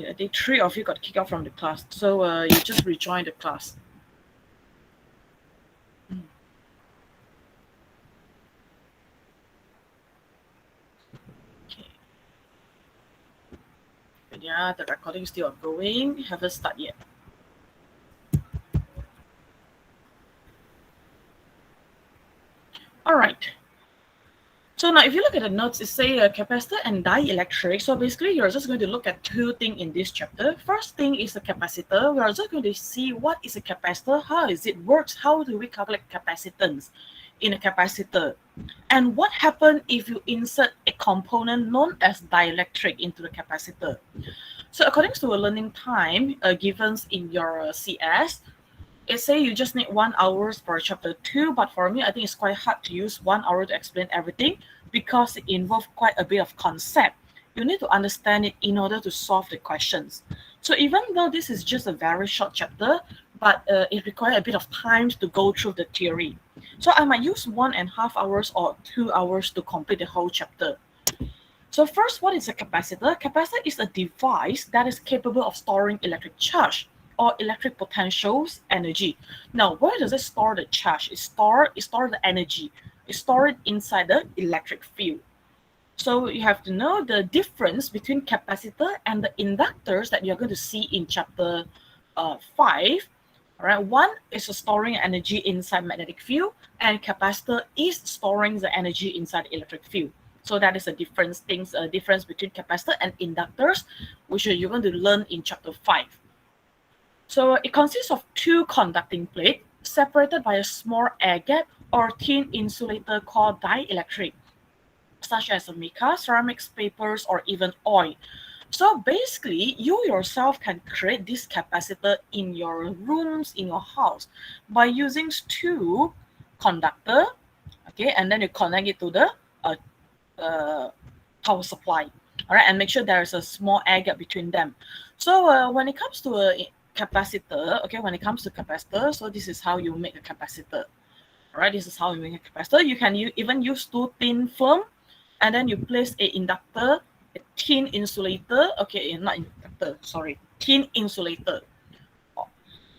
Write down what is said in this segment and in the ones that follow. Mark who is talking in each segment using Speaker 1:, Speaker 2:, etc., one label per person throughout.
Speaker 1: I think 3 of you got kicked out from the class, so you just rejoin the class. Okay. But yeah, the recording is still ongoing. Haven't started yet. All right. So now if you look at the notes, it say capacitor and dielectric. So basically you're just going to look at two things in this chapter. First thing is the capacitor. We're just going to see what is a capacitor, how is it works, how do we calculate capacitance in a capacitor, and what happens if you insert a component known as dielectric into the capacitor. So according to a learning time given in your CS, it say you just need 1 hour for chapter 2, but for me, I think it's quite hard to use 1 hour to explain everything because it involves quite a bit of concept. You need to understand it in order to solve the questions. So even though this is just a very short chapter, but it requires a bit of time to go through the theory. So I might use 1.5 hours or 2 hours to complete the whole chapter. So first, what is a capacitor? Capacitor is a device that is capable of storing electric charge or electric potentials energy. Now, where does it store the charge? It store the energy. It store it inside the electric field. So you have to know the difference between capacitor and the inductors that you're going to see in chapter 5. All right, one is storing energy inside magnetic field, and capacitor is storing the energy inside the electric field. So that is a difference between capacitor and inductors, which you're going to learn in chapter 5. So it consists of two conducting plates separated by a small air gap or thin insulator called dielectric, such as mica, ceramics, papers, or even oil. So basically, you yourself can create this capacitor in your rooms, in your house, by using two conductor, okay, and then you connect it to the power supply, all right, and make sure there is a small air gap between them. So when it comes to a capacitor, okay, when it comes to capacitor, so this is how you make a capacitor, all right, this is how you make a capacitor. You can even use two thin film, and then you place a inductor, a thin insulator, okay, not inductor, sorry, thin insulator,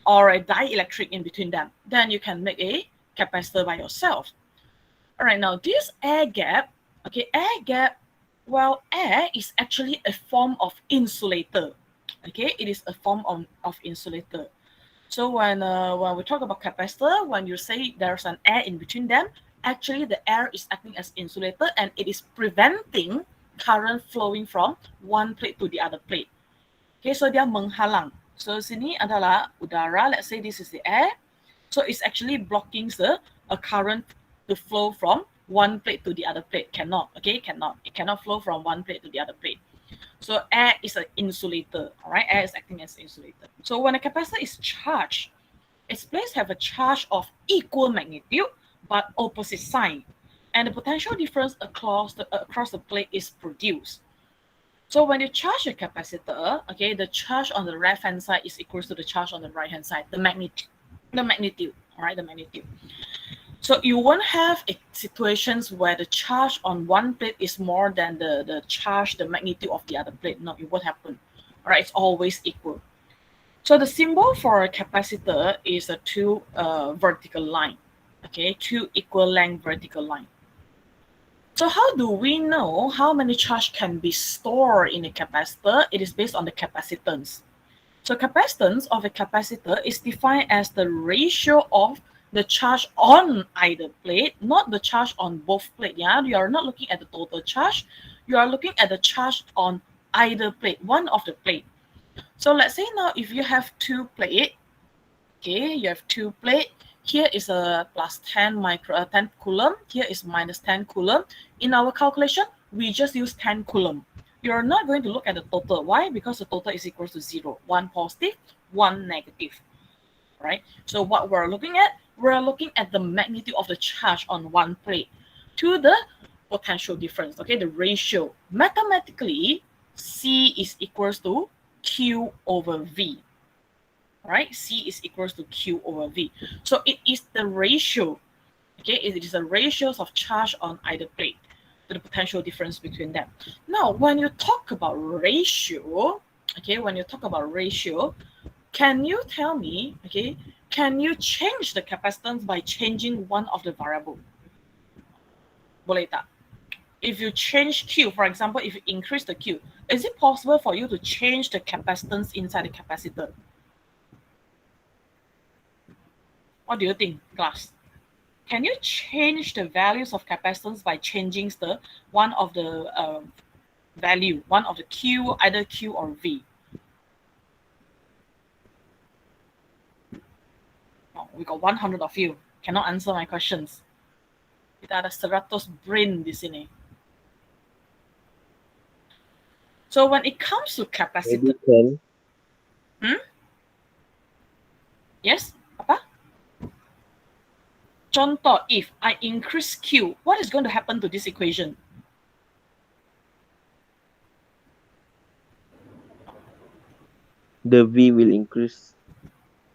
Speaker 1: or a dielectric in between them. Then you can make a capacitor by yourself. All right, now this air gap, okay, air gap, well, air is actually a form of insulator. Okay, it is a form of insulator. So when we talk about capacitor, when you say there's an air in between them, actually the air is acting as insulator and it is preventing current flowing from one plate to the other plate. Okay, so dia menghalang. So sini adalah udara. Let's say this is the air. So it's actually blocking a current to flow from one plate to the other plate. Cannot. Okay, cannot. It cannot flow from one plate to the other plate. So air is an insulator. All right, air is acting as insulator. So when a capacitor is charged, its plates have a charge of equal magnitude but opposite sign, and the potential difference across the plate is produced. So when you charge a capacitor, okay, the charge on the left hand side is equal to the charge on the right hand side, the magnitude, all right, the magnitude. So you won't have situations where the charge on one plate is more than the magnitude of the other plate. No, it won't happen. All right, it's always equal. So the symbol for a capacitor is a two vertical line. Okay, two equal length vertical line. So how do we know how many charge can be stored in a capacitor? It is based on the capacitance. So capacitance of a capacitor is defined as the ratio of the charge on either plate, not the charge on both plates. Yeah, you are not looking at the total charge. You are looking at the charge on either plate, one of the plate. So let's say now if you have two plate, okay, you have two plate. Here is a plus 10 coulomb. Here is minus 10 coulomb. In our calculation, we just use 10 coulomb. You're not going to look at the total. Why? Because the total is equal to 0. One positive, one negative. Right? So what we're looking at the magnitude of the charge on one plate to the potential difference. Okay, the ratio. Mathematically, C is equals to Q over V. Right? C is equals to Q over V. So it is the ratio. Okay, it is the ratios of charge on either plate to the potential difference between them. Now, when you talk about ratio, okay, when you talk about ratio, can you tell me, okay, can you change the capacitance by changing one of the variable? Boleh tak? If you change Q, for example, if you increase the Q, is it possible for you to change the capacitance inside the capacitor? What do you think, class? Can you change the values of capacitance by changing the one of the value, one of the Q, either Q or V? Oh, we got 100 of you. Cannot answer my questions. Kita ada 100 brain di sini. So when it comes to capacitor,
Speaker 2: Maybe 10.
Speaker 1: yes, apa? Contoh, if I increase Q, what is going to happen to this equation?
Speaker 2: The V will increase.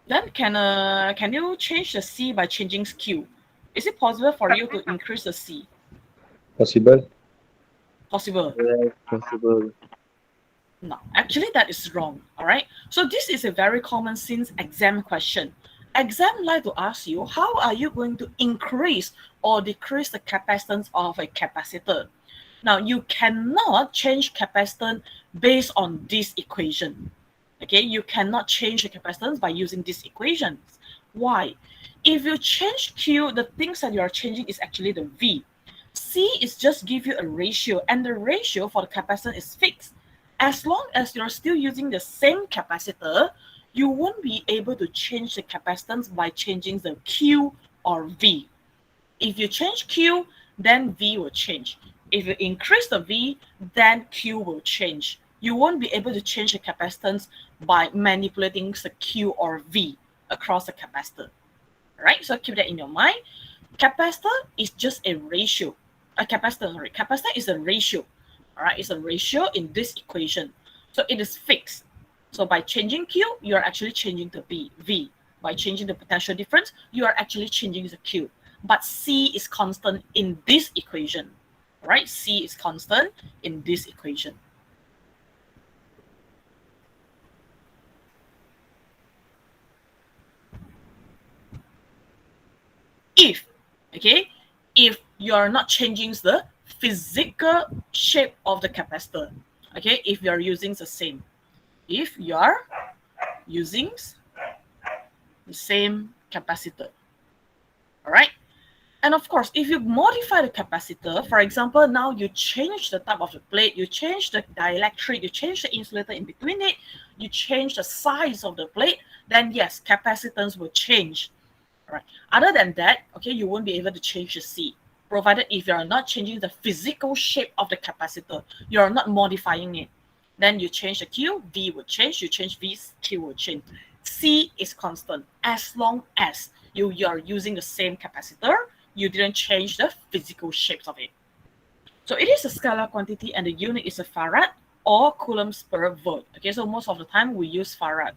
Speaker 1: Then can you change the C by changing Q? Is it possible for you to increase the C?
Speaker 3: Possible.
Speaker 1: Possible.
Speaker 2: Yes, possible.
Speaker 1: No, actually that is wrong. All right. So this is a very common sense exam question. Exam like to ask you, how are you going to increase or decrease the capacitance of a capacitor? Now you cannot change capacitance based on this equation. Okay, you cannot change the capacitance by using these equations. Why? If you change Q, the things that you are changing is actually the V. C is just give you a ratio, and the ratio for the capacitance is fixed. As long as you're still using the same capacitor, you won't be able to change the capacitance by changing the Q or V. If you change Q, then V will change. If you increase the V, then Q will change. You won't be able to change the capacitance by manipulating the Q or V across the capacitor. Right? So keep that in your mind. Capacitor is just a ratio. Capacitor is a ratio. All right, it's a ratio in this equation. So it is fixed. So by changing Q, you are actually changing the V. By changing the potential difference, you are actually changing the Q. But C is constant in this equation. All right, C is constant in this equation. If, okay, if you are not changing the physical shape of the capacitor, okay, if you are using the same, if you are using the same capacitor, all right. And of course, if you modify the capacitor, for example, now you change the type of the plate, you change the dielectric, you change the insulator in between it, you change the size of the plate, then yes, capacitance will change. All right. Other than that, okay, you won't be able to change the C, provided if you are not changing the physical shape of the capacitor, you are not modifying it. Then you change the Q, V will change. You change V, Q will change. C is constant as long as you are using the same capacitor, you didn't change the physical shapes of it. So it is a scalar quantity and the unit is a farad or coulombs per volt. Okay, so most of the time we use farad.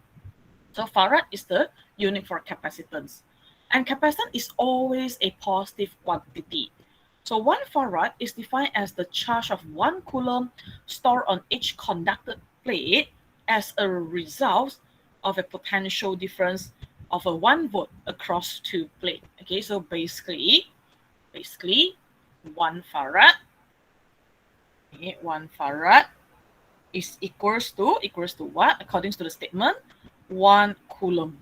Speaker 1: So farad is the unit for capacitance. And capacitance is always a positive quantity. So 1 farad is defined as the charge of 1 coulomb stored on each conducted plate as a result of a potential difference of a 1 volt across 2 plates. Okay, so basically 1 farad, okay, 1 farad is equals to what? According to the statement, 1 coulomb.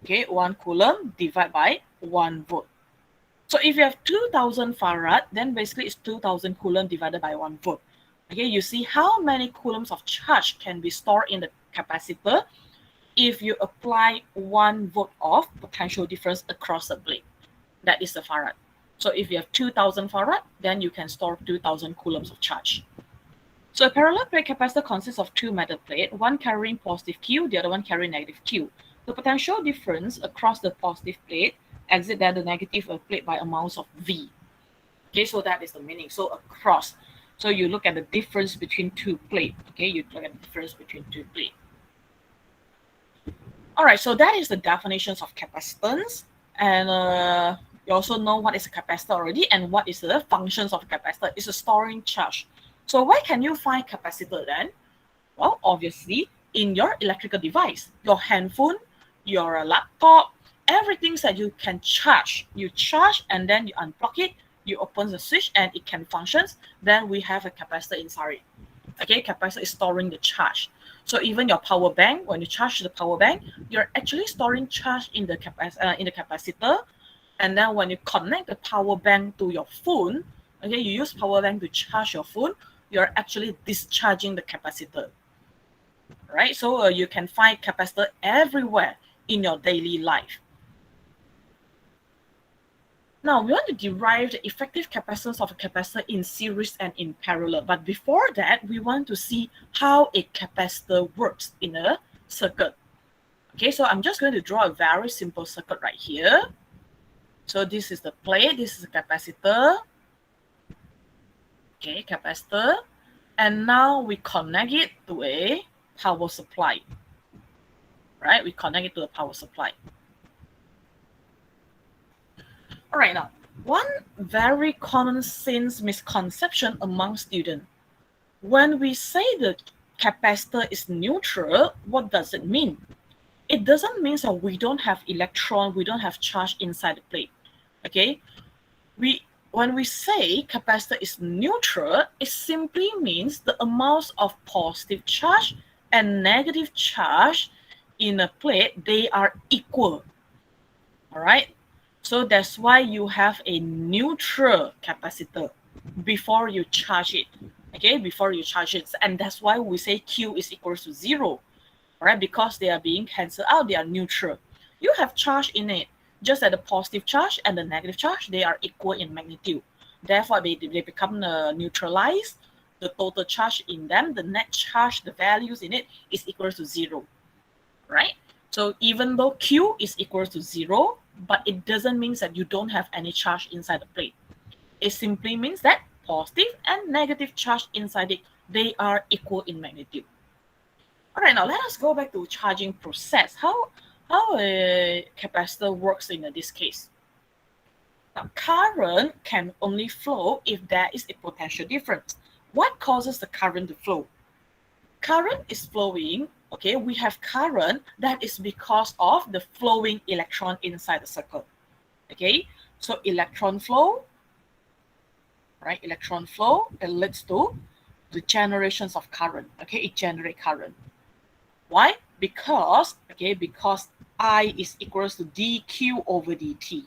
Speaker 1: Okay, 1 coulomb divided by 1 volt. So if you have 2000 farad, then basically it's 2000 coulomb divided by 1 volt. Okay, you see how many coulombs of charge can be stored in the capacitor if you apply 1 volt of potential difference across the plate. That is the farad. So if you have 2000 farad, then you can store 2000 coulombs of charge. So a parallel plate capacitor consists of 2 metal plates, one carrying positive Q, the other one carrying negative Q. The potential difference across the positive plate exit the negative plate by amounts of V. Okay, so that is the meaning. So across. So you look at the difference between 2 plates. Okay, you look at the difference between 2 plates. All right, so that is the definitions of capacitance. And you also know what is a capacitor already and what is the functions of a capacitor. It's a storing charge. So where can you find capacitor then? Well, obviously, in your electrical device, your handphone, your laptop, everything that you can charge. You charge and then you unplug it, you open the switch and it can function. Then we have a capacitor inside it. Okay, capacitor is storing the charge. So even your power bank, when you charge the power bank, you're actually storing charge in the capacitor. And then when you connect the power bank to your phone, okay, you use power bank to charge your phone, you're actually discharging the capacitor, right? So you can find capacitor everywhere in your daily life. Now we want to derive the effective capacitance of a capacitor in series and in parallel. But before that, we want to see how a capacitor works in a circuit. Okay, so I'm just going to draw a very simple circuit right here. So this is the plate, this is a capacitor. Okay, capacitor. And now we connect it to a power supply. Right, we connect it to the power supply. All right, now, one very common sense misconception among students. When we say the capacitor is neutral, what does it mean? It doesn't mean that we don't have electron, we don't have charge inside the plate. Okay? When we say capacitor is neutral, it simply means the amounts of positive charge and negative charge in a plate, they are equal. All right? So that's why you have a neutral capacitor before you charge it. Okay, before you charge it. And that's why we say Q is equal to 0. Right? Because they are being cancelled out, they are neutral. You have charge in it, just that the positive charge and the negative charge, they are equal in magnitude. Therefore, they become neutralized. The total charge in them, the net charge, the values in it is equal to 0. Right? So even though Q is equal to 0, but it doesn't mean that you don't have any charge inside the plate. It simply means that positive and negative charge inside it, they are equal in magnitude. All right, now let us go back to charging process. How a capacitor works in this case. Now, current can only flow if there is a potential difference. What causes the current to flow? Current is flowing, okay, we have current, that is because of the flowing electron inside the circuit. Okay, so electron flow, right? Electron flow, that leads to the generations of current. Okay, it generates current. Why? Because I is equals to dq over dt.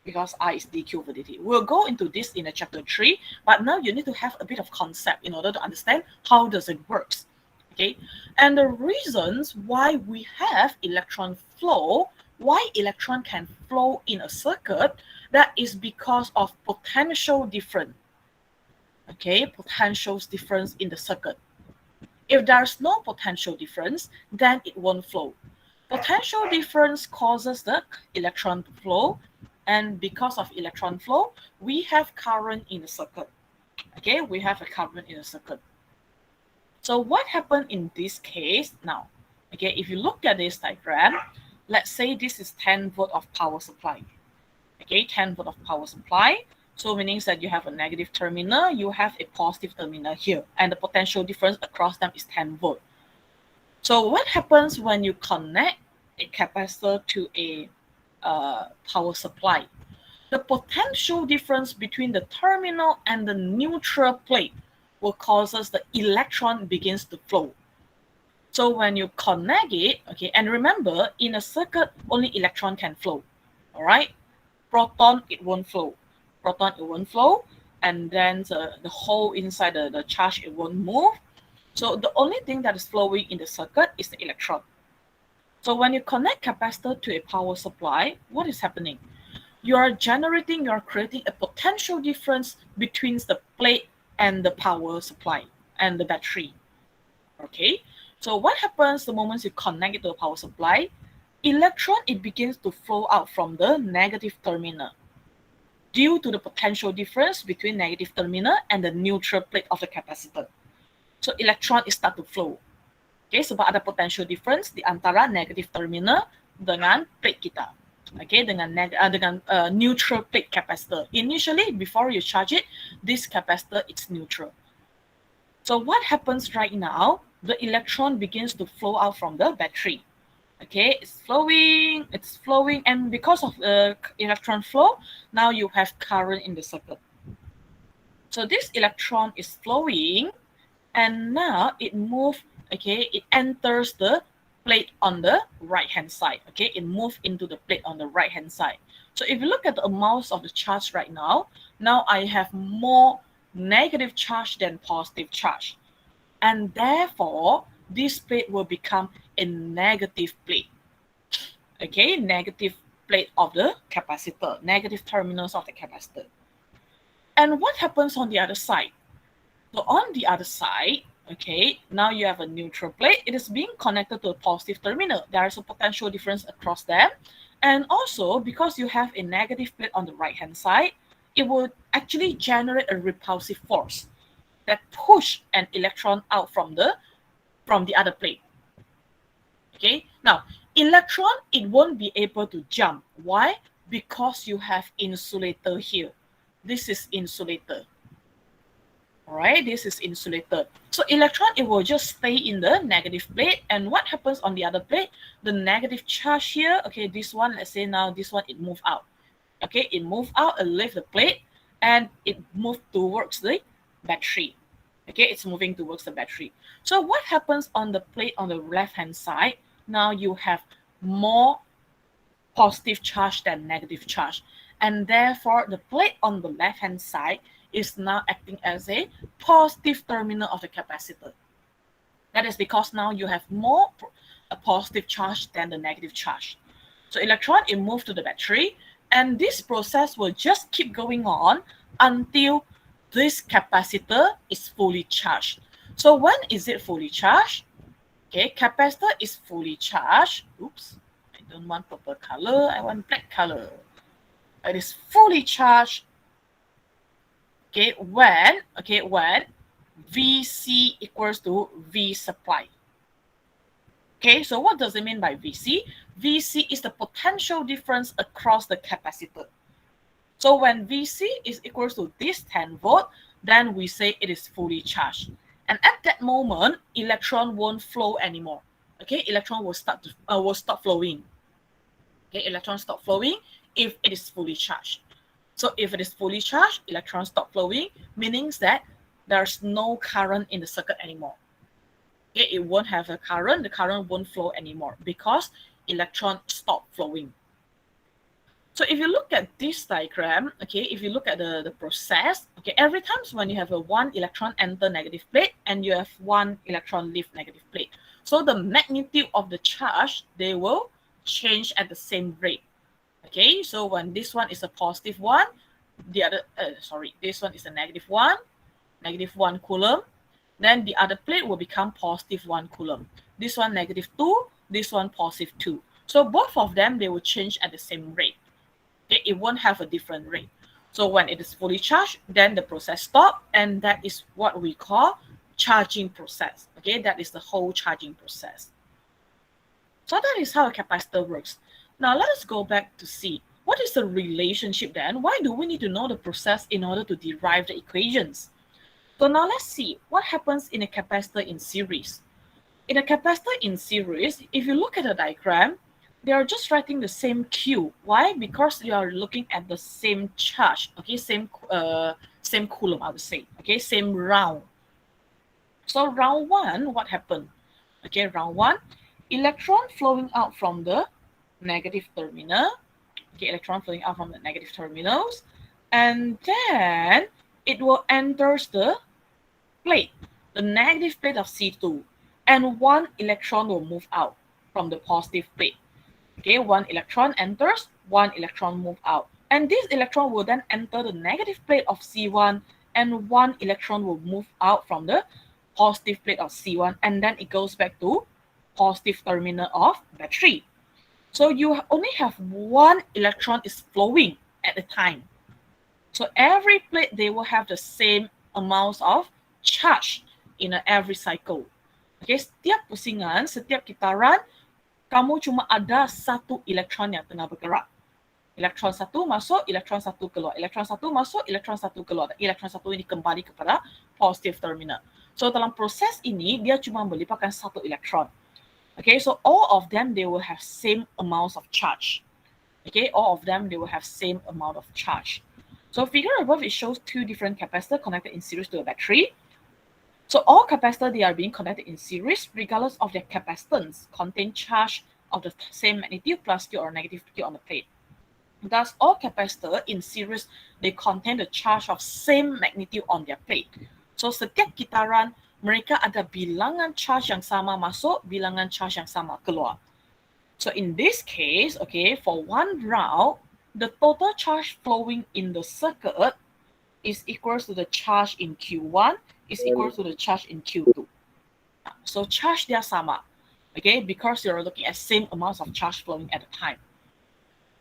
Speaker 1: Because I is dq over dt. We'll go into this in a chapter 3, but now you need to have a bit of concept in order to understand how does it works. Okay, and the reasons why we have electron flow, why electron can flow in a circuit, that is because of potential difference. Okay, potential difference in the circuit. If there's no potential difference, then it won't flow. Potential difference causes the electron to flow, and because of electron flow, we have current in the circuit. Okay, we have a current in the circuit. So what happened in this case now? Okay, if you look at this diagram, let's say this is 10 volt of power supply. Okay, 10 volt of power supply. So meaning that you have a negative terminal, you have a positive terminal here, and the potential difference across them is 10 volt. So what happens when you connect a capacitor to a power supply? The potential difference between the terminal and the neutral plate will causes the electron begins to flow. So when you connect it, okay, and remember in a circuit only electron can flow. All right, proton it won't flow. Proton it won't flow, and then the hole inside the charge it won't move. So the only thing that is flowing in the circuit is the electron. So when you connect capacitor to a power supply, what is happening? You're creating a potential difference between the plate and the power supply and the battery. Okay, so what happens the moment you connect it to a power supply? Electron, it begins to flow out from the negative terminal due to the potential difference between negative terminal and the neutral plate of the capacitor. So electron is start to flow. Okay, sebab ada potential difference di antara negative terminal dengan plate kita. Okay, dengan neutral plate capacitor. Initially, before you charge it, this capacitor is neutral. So what happens right now? the electron begins to flow out from the battery. Okay, it's flowing, and because of the electron flow, now you have current in the circuit. So this electron is flowing, and now it moves, okay, it enters the plate on the right hand side. Okay, it moves into the plate on the right hand side. So if you look at the amounts of the charge right now I have more negative charge than positive charge, and therefore this plate will become a negative plate. Okay, negative plate of the capacitor, negative terminals of the capacitor. And what happens on the other side? So on the other side, okay, now you have a neutral plate. It is being connected to a positive terminal. There is a potential difference across them. And also, because you have a negative plate on the right-hand side, it will actually generate a repulsive force that push an electron out from the other plate. Okay, now electron, it won't be able to jump. Why? Because you have insulator here. This is insulator. All right, this is insulator. So electron, it will just stay in the negative plate. And what happens on the other plate? The negative charge here, okay, this one, let's say now this one, it move out. Okay, it move out and leave the plate, and it moved towards the battery. Okay, it's moving towards the battery. So what happens on the plate on the left-hand side? Now you have more positive charge than negative charge. And therefore, the plate on the left-hand side is now acting as a positive terminal of the capacitor. That is because now you have more a positive charge than the negative charge. So electron, it moves to the battery, and this process will just keep going on until this capacitor is fully charged. So when is it fully charged? Okay, capacitor is fully charged. Oops, I don't want purple color, I want black color. It is fully charged. Okay, when VC equals to V supply. Okay, so what does it mean by VC? VC is the potential difference across the capacitor. So when VC is equals to this 10 volt, then we say it is fully charged. And at that moment, electron won't flow anymore. Okay, electron will stop flowing. Okay, electron stop flowing if it is fully charged. So if it is fully charged, electrons stop flowing, meaning that there's no current in the circuit anymore. Okay, it won't have a current, the current won't flow anymore because electron stop flowing. So if you look at this diagram, okay, if you look at the process, okay, every time when you have a one electron enter negative plate and you have one electron leave negative plate, so the magnitude of the charge, they will change at the same rate. Okay, so when this one is a positive one, this one is a negative one coulomb, then the other plate will become positive 1 coulomb. This one negative 2, this one positive 2. So both of them, they will change at the same rate. Okay, it won't have a different rate. So when it is fully charged, then the process stops, and that is what we call charging process. Okay, that is the whole charging process. So that is how a capacitor works. Now let us go back to see what is the relationship then. Why do we need to know the process in order to derive the equations? So now let's see what happens in a capacitor in series. In a capacitor in series, if you look at the diagram, they are just writing the same Q. Why? Because you are looking at the same charge, okay, same coulomb, I would say, okay, same round. So round one, what happened? Okay, round one, electron flowing out from the negative terminal. Okay, electron flowing out from the negative terminals, and then it will enter the plate, the negative plate of C2, and one electron will move out from the positive plate. Okay, one electron enters, one electron move out. And this electron will then enter the negative plate of C1, and one electron will move out from the positive plate of C1, and then it goes back to positive terminal of battery. So you only have one electron is flowing at a time. So every plate, they will have the same amounts of charge in every cycle. Okay, setiap pusingan, setiap kitaran, kamu cuma ada satu elektron yang tengah bergerak. Elektron satu masuk, elektron satu keluar. Elektron satu masuk, elektron satu keluar. Elektron satu ini kembali kepada positive terminal. So dalam proses ini dia cuma melibatkan satu elektron. Okay, so all of them they will have same amounts of charge. Okay, all of them they will have same amount of charge. So figure above it shows two different capacitors connected in series to a battery. So all capacitors they are being connected in series regardless of their capacitance contain charge of the same magnitude plus Q or negative Q on the plate. Thus, all capacitor in series they contain the charge of same magnitude on their plate. So setiap gitaran mereka ada bilangan charge yang sama masuk, bilangan charge yang sama keluar. So in this case, okay, for one round, the total charge flowing in the circuit is equal to the charge in Q1 is equal to the charge in Q2. So charge dia sama, okay, because you're looking at same amounts of charge flowing at a time.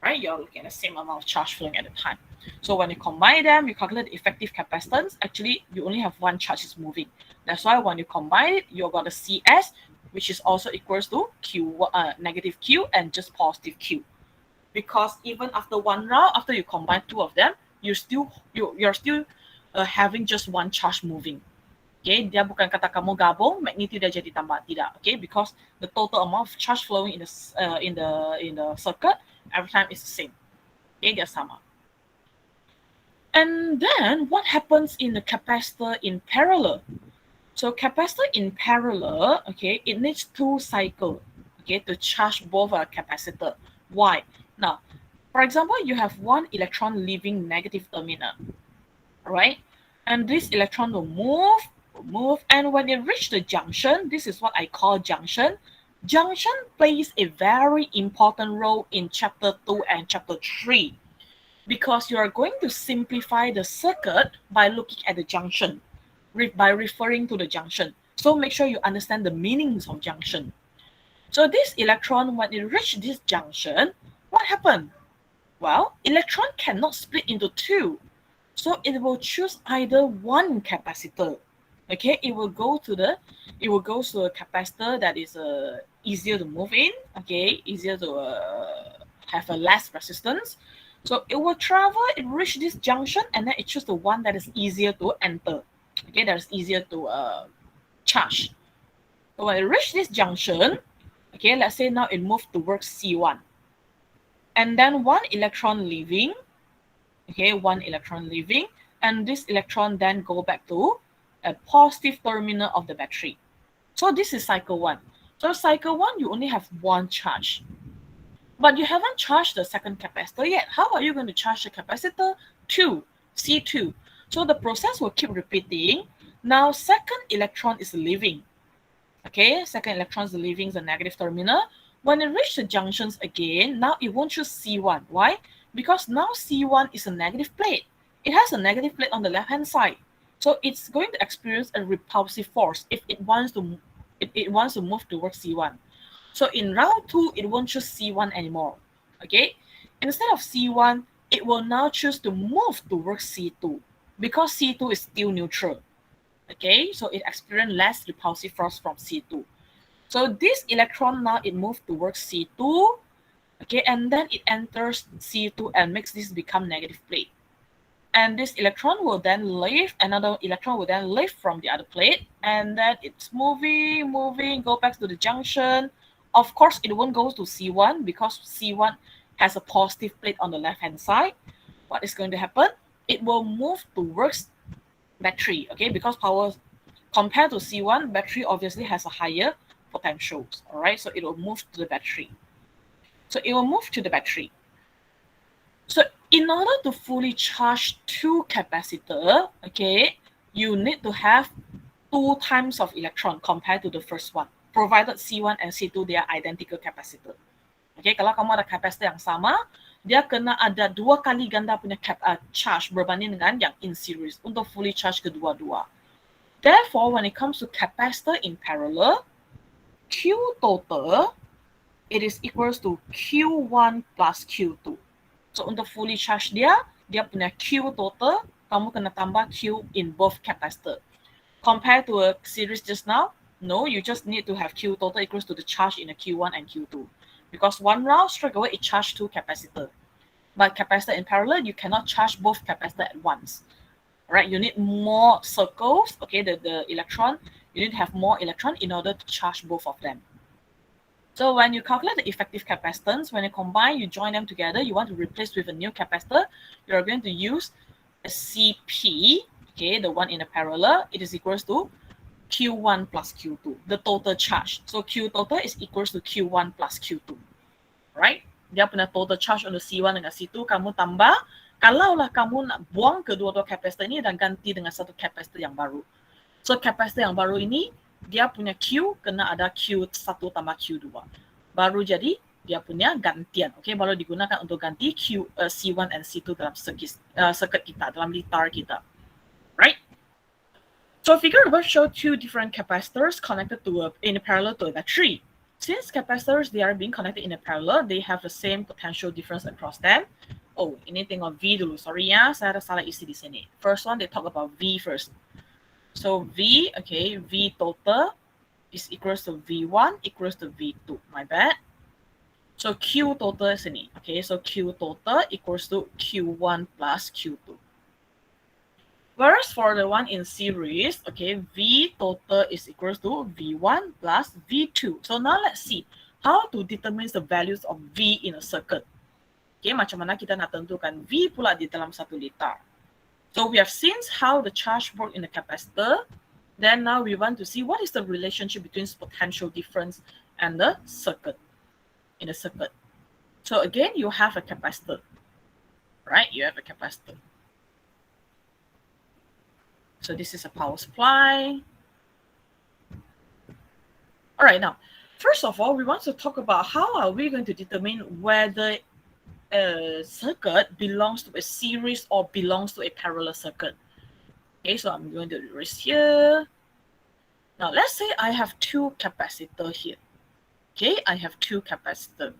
Speaker 1: Right, you're looking at the same amount of charge flowing at a time. So when you combine them, you calculate the effective capacitance. Actually, you only have one charge is moving. That's why when you combine it, you got a CS, which is also equals to Q negative Q and just positive Q. Because even after one round, after you combine two of them, you're still having just one charge moving. Okay, dia bukan kata kamu gabung, magnitude dia jadi tambah, tidak. Okay, because the total amount of charge flowing in the circuit every time is the same. Okay, dia sama. And then what happens in the capacitor in parallel? So capacitor in parallel, okay, it needs two cycles, okay, to charge both a capacitor. Why? Now, for example, you have one electron leaving negative terminal, right? And this electron will move, and when it reach the junction, this is what I call junction. Junction plays a very important role in chapter 2 and chapter 3 because you are going to simplify the circuit by looking at the junction, by referring to the junction. So make sure you understand the meanings of junction. So this electron, when it reaches this junction, what happened? Well, electron cannot split into two. So it will choose either one capacitor. Okay, it will go to a capacitor that is easier to move in. Okay, easier to have a less resistance. So it will travel, it reach this junction, and then it choose the one that is easier to enter. Okay, that is easier to charge. So when it reach this junction, okay, let's say now it moved towards C1. And then one electron leaving, okay, one electron leaving, and this electron then go back to a positive terminal of the battery. So this is cycle 1. So cycle 1, you only have one charge. But you haven't charged the second capacitor yet. How are you going to charge the capacitor? 2, C2. So the process will keep repeating. Now second electron is leaving. Okay, second electron is leaving the negative terminal. When it reaches the junctions again, now it won't choose C1. Why? Because now C1 is a negative plate. It has a negative plate on the left-hand side. So it's going to experience a repulsive force if it wants to move towards C1. So in round 2, it won't choose C1 anymore. Okay? Instead of C1, it will now choose to move towards C2 because C2 is still neutral. Okay? So it experiences less repulsive force from C2. So this electron now it moves towards C2. Okay, and then it enters C2 and makes this become negative plate. And this electron will then leave, another electron will then leave from the other plate, and then it's moving, go back to the junction. Of course, it won't go to C1 because C1 has a positive plate on the left-hand side. What is going to happen? It will move towards battery, okay, because power, compared to C1, battery obviously has a higher potentials, all right? So it will move to the battery. So it will move to the battery. So in order to fully charge two capacitor, okay, you need to have 2 times of electron compared to the first one, provided C1 and C2 they are identical capacitor. Okay, kalau kamu ada capacitor yang sama, dia kena ada 2 kali ganda punya charge berbanding dengan yang in series untuk fully charge kedua-dua. Therefore, when it comes to capacitor in parallel, Q total, it is equals to Q1 plus Q2. So untuk fully charge dia punya Q total, kamu kena tambah Q in both capacitor. Compared to a series just now, no, you just need to have Q total equals to the charge in a Q1 and Q2. Because one round, straight away, it charged 2 capacitor. But capacitor in parallel, you cannot charge both capacitor at once. Right, you need more circles, okay, the electron, you need to have more electron in order to charge both of them. So when you calculate the effective capacitance, when you combine, you join them together, you want to replace with a new capacitor, you're going to use a CP, okay, the one in the parallel, it is equals to Q1 plus Q2, the total charge. So Q total is equals to Q1 plus Q2, right? Dia punya total charge on the C1 dengan C2, kamu tambah, kalaulah kamu nak buang kedua-dua capacitor ini dan ganti dengan satu capacitor yang baru. So capacitor yang baru ini, dia punya Q kena ada Q1 tambah Q2. Baru jadi dia punya gantian. Okay, baru digunakan untuk ganti C1 and C2 dalam circuit kita, dalam litar kita. Right? So figure above show two different capacitors connected to in parallel to a battery. Since capacitors, they are being connected in a parallel, they have the same potential difference across them. Oh, ini tengok V dulu. Sorry ya, saya ada salah isi di sini. First one, they talk about V first. So V, okay, V total is equals to V1 equals to V2. My bad. So Q total is ini. Okay, so Q total equals to Q1 plus Q2. Whereas for the one in series, okay, V total is equals to V1 plus V2. So now let's see how to determine the values of V in a circuit. Okay, macam mana kita nak tentukan V pula di dalam satu litar. So we have seen how the charge works in the capacitor. Then now we want to see what is the relationship between potential difference and the circuit, in the circuit. So again, you have a capacitor, right? You have a capacitor. So this is a power supply. All right, now, first of all, we want to talk about how are we going to determine whether a circuit belongs to a series or belongs to a parallel circuit. Okay, so I'm going to erase here. Now, let's say I have two capacitors here. Okay, I have two capacitors.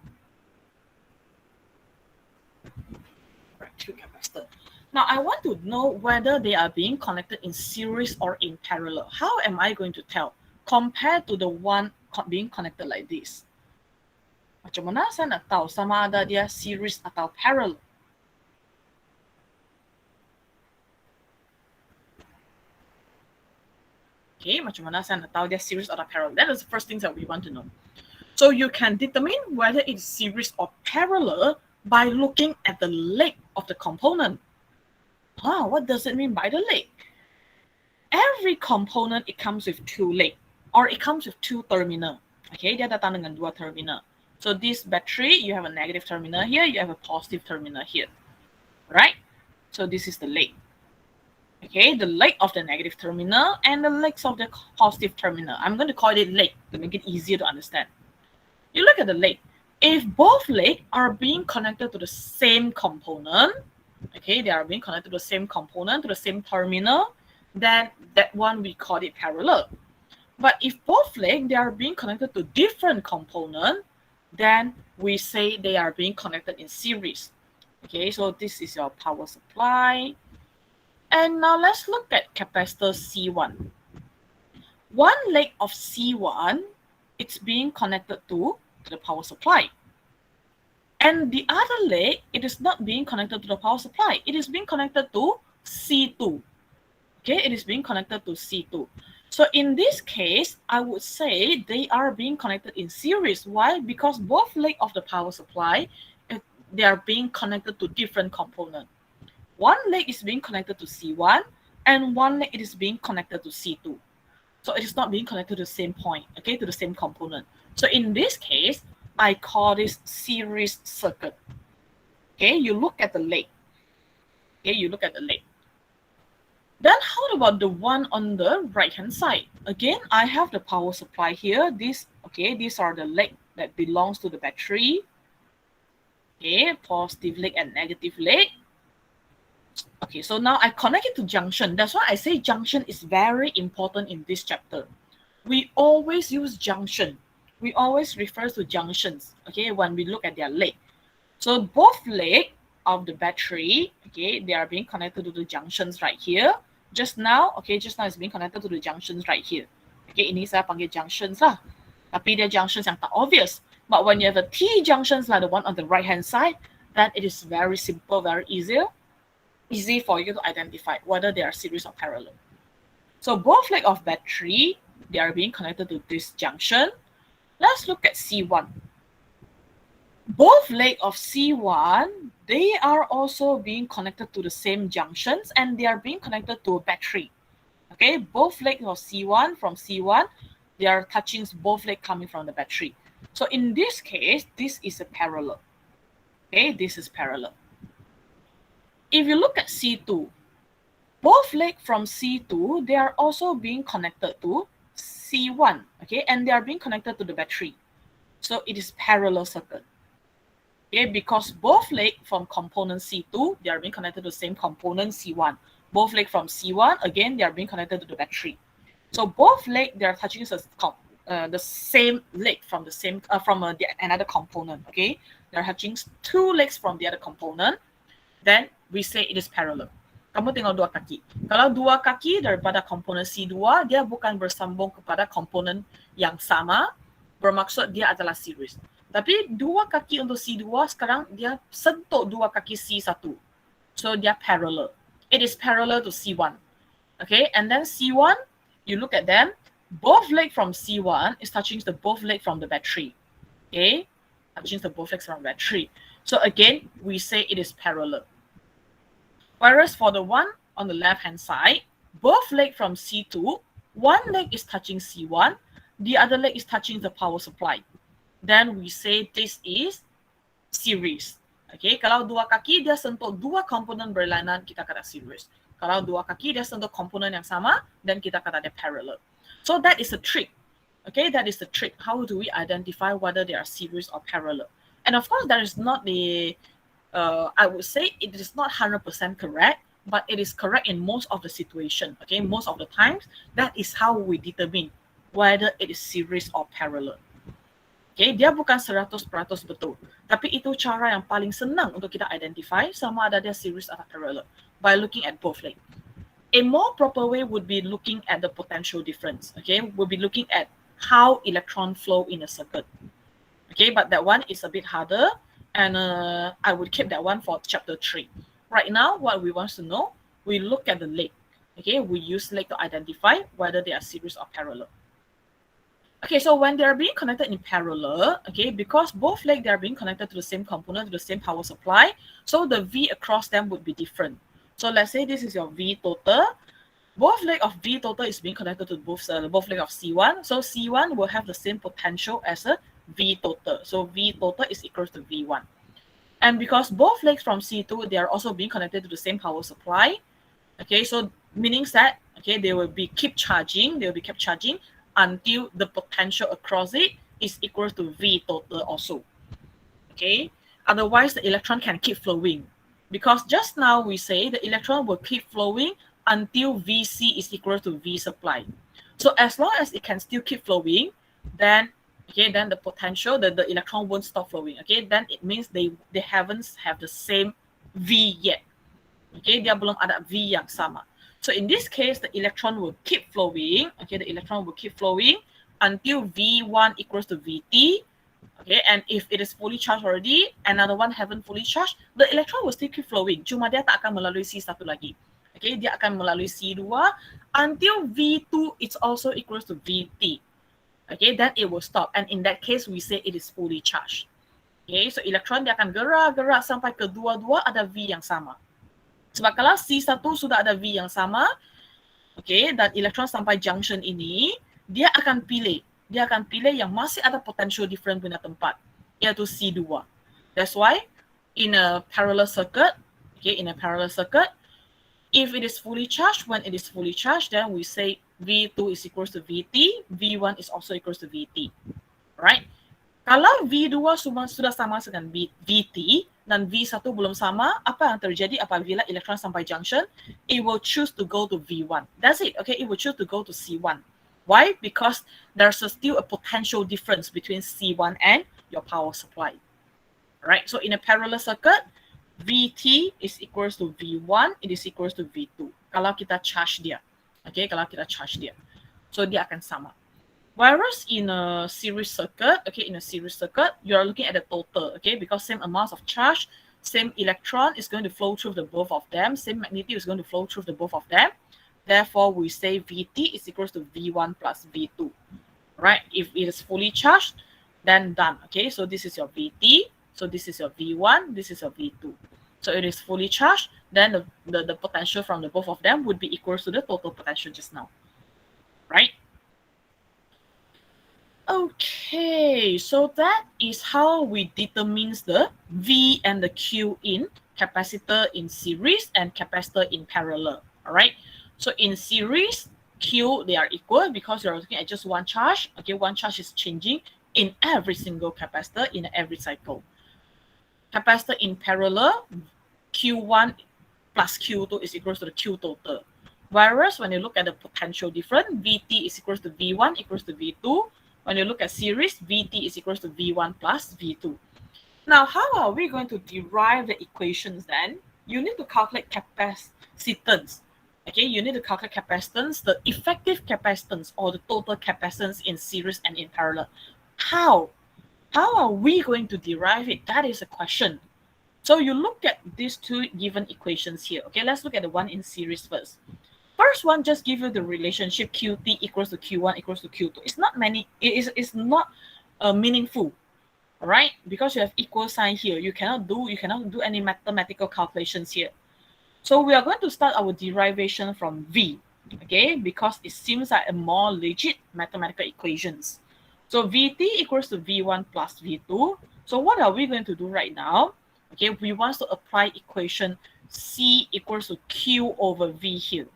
Speaker 1: Right, two capacitors. Now, I want to know whether they are being connected in series or in parallel. How am I going to tell compared to the one being connected like this? Macam mana saya nak tahu sama ada dia series atau parallel? Okay, macam mana saya nak tahu dia series atau parallel? That is the first thing that we want to know. So you can determine whether it's series or parallel by looking at the leg of the component. What does it mean by the leg? Every component, it comes with two legs, or it comes with two terminal. Okay, dia datang dengan dua terminal. So this battery, you have a negative terminal here, you have a positive terminal here, right? So this is the leg. Okay, the leg of the negative terminal and the legs of the positive terminal. I'm going to call it leg to make it easier to understand. You look at the leg. If both legs are being connected to the same component, okay, they are being connected to the same component, to the same terminal, then that one we call it parallel. But if both legs, they are being connected to different component, then we say they are being connected in series. Okay, so this is your power supply. And now let's look at capacitor C1. One leg of C1, it's being connected to the power supply. And the other leg, it is not being connected to the power supply. It is being connected to C2. Okay, it is being connected to C2. So in this case, I would say they are being connected in series. Why? Because both legs of the power supply, they are being connected to different components. One leg is being connected to C1, and one leg it is being connected to C2. So it is not being connected to the same point, okay, to the same component. So in this case, I call this series circuit. Okay, you look at the leg. Okay, you look at the leg. Then how about the one on the right-hand side? Again, I have the power supply here. These are the legs that belongs to the battery. Okay, positive leg and negative leg. Okay, so now I connect it to junction. That's why I say junction is very important in this chapter. We always use junction. We always refer to junctions, okay, when we look at their leg. So both legs of the battery, okay, they are being connected to the junctions right here. Just now it's being connected to the junctions right here. Okay, ini saya panggil junctions lah. Tapi dia junctions yang tak obvious. But when you have a T junctions like the one on the right-hand side, then it is very simple, very easy. easy for you to identify whether they are series or parallel. So both leg of battery, they are being connected to this junction. Let's look at C1. Both leg of C1, they are also being connected to the same junctions and they are being connected to a battery. Okay, both legs of C1 from C1, they are touching both legs coming from the battery. So in this case, this is a parallel. Okay, this is parallel. If you look at C2, both legs from C2, they are also being connected to C1, okay, and they are being connected to the battery. So it is parallel circuit. Okay, because both legs from component C2, they are being connected to the same component C1. Both legs from C1, again, they are being connected to the battery. So both legs, they are touching the same leg from the same another component. Okay, they are touching two legs from the other component. Then we say it is parallel. Kamu tengok dua kaki. Kalau dua kaki daripada komponen C2, dia bukan bersambung kepada komponen yang sama, bermaksud dia adalah series. Tapi dua kaki untuk C2 sekarang dia sentuh dua kaki C1. So dia parallel. It is parallel to C1. Okay, and then C1, you look at them, both leg from C1 is touching the both leg from the battery. Okay, touching the both legs from the battery. So again, we say it is parallel. Whereas for the one on the left-hand side, both leg from C2, one leg is touching C1, the other leg is touching the power supply. Then we say this is series. Okay, kalau dua kaki dia sentuh dua komponen berlainan, kita kata series. Kalau dua kaki dia sentuh komponen yang sama, dan kita kata dia parallel. So that is a trick. Okay, that is the trick. How do we identify whether they are series or parallel? And of course, there is not the I would say it is not 100% correct, but it is correct in most of the situation. Okay, most of the times, that is how we determine whether it is series or parallel. Okay, dia bukan 100% betul. Tapi itu cara yang paling senang untuk kita identify sama ada dia series atau parallel by looking at both legs. A more proper way would be looking at the potential difference. Okay, we'll be looking at how electron flow in a circuit. Okay, but that one is a bit harder. And I would keep that one for chapter 3. Right now, what we want to know, we look at the leg. Okay, we use leg to identify whether they are series or parallel. Okay, so when they are being connected in parallel, okay, because both legs they are being connected to the same component, to the same power supply, so the V across them would be different. So let's say this is your V total. Both leg of V total is being connected to both leg of C1. So C1 will have the same potential as a V total. So V total is equal to V1. And because both legs from C2, they are also being connected to the same power supply. Okay, so meaning that, okay, they will be kept charging until the potential across it is equal to V total also. Okay, otherwise the electron can keep flowing. Because just now we say the electron will keep flowing until Vc is equal to V supply. So as long as it can still keep flowing, then then the potential, the electron won't stop flowing. Okay, then it means they haven't have the same V yet. Okay, dia belum ada V yang sama. So in this case, the electron will keep flowing. Okay, the electron will keep flowing until V1 equals to Vt. Okay, and if it is fully charged already, another one haven't fully charged, the electron will still keep flowing. Cuma dia tak akan melalui C1 lagi. Okay, dia akan melalui C2 until V2 is also equals to Vt. Okay, then it will stop. And in that case, we say it is fully charged. Okay, so electron dia akan gerak-gerak sampai kedua-dua ada V yang sama. Sebab kalau C1 sudah ada V yang sama, okay, dan electron sampai junction ini, dia akan pilih yang masih ada potential different punya tempat, iaitu C2. That's why in a parallel circuit, okay, if it is fully charged, when it is fully charged, then we say V2 is equals to Vt, V1 is also equals to Vt. Right? Kalau V2 sudah sama dengan Vt dan V1 belum sama, apa yang terjadi apabila elektron sampai junction? It will choose to go to V1. That's it. Okay, it will choose to go to C1. Why? Because there's still a potential difference between C1 and your power supply. Right? So in a parallel circuit, Vt is equals to V1, it is equals to V2. Kalau kita charge dia. Okay, kalau kita charge dia. So dia akan sama. Whereas in a series circuit, you are looking at the total, okay, because same amount of charge, same electron is going to flow through the both of them, same magnitude is going to flow through the both of them. Therefore, we say Vt is equals to V1 plus V2, right? If it is fully charged, then done, okay? So this is your Vt, so this is your V1, this is your V2. So it is fully charged, then the potential from the both of them would be equal to the total potential just now, right? Okay, so that is how we determine the V and the Q in capacitor in series and capacitor in parallel, all right? So in series, Q, they are equal because you're looking at just one charge. Okay, one charge is changing in every single capacitor in every cycle. Capacitor in parallel, Q1 plus Q2 is equal to the Q total. Whereas when you look at the potential difference, Vt is equal to V1 equals to V2. When you look at series, Vt is equal to V1 plus V2. Now, how are we going to derive the equations then? You need to calculate capacitance. Okay, you need to calculate capacitance, the effective capacitance or the total capacitance in series and in parallel. How? How are we going to derive it? That is a question. So you look at these two given equations here. Okay, let's look at the one in series first. First one just give you the relationship Qt equals to Q1 equals to Q2. It's not not meaningful, all right? Because you have equal sign here. You cannot do any mathematical calculations here. So we are going to start our derivation from V, okay? Because it seems like a more legit mathematical equations. So Vt equals to V1 plus V2. So what are we going to do right now? Okay, we want to apply equation C equals to Q over V here.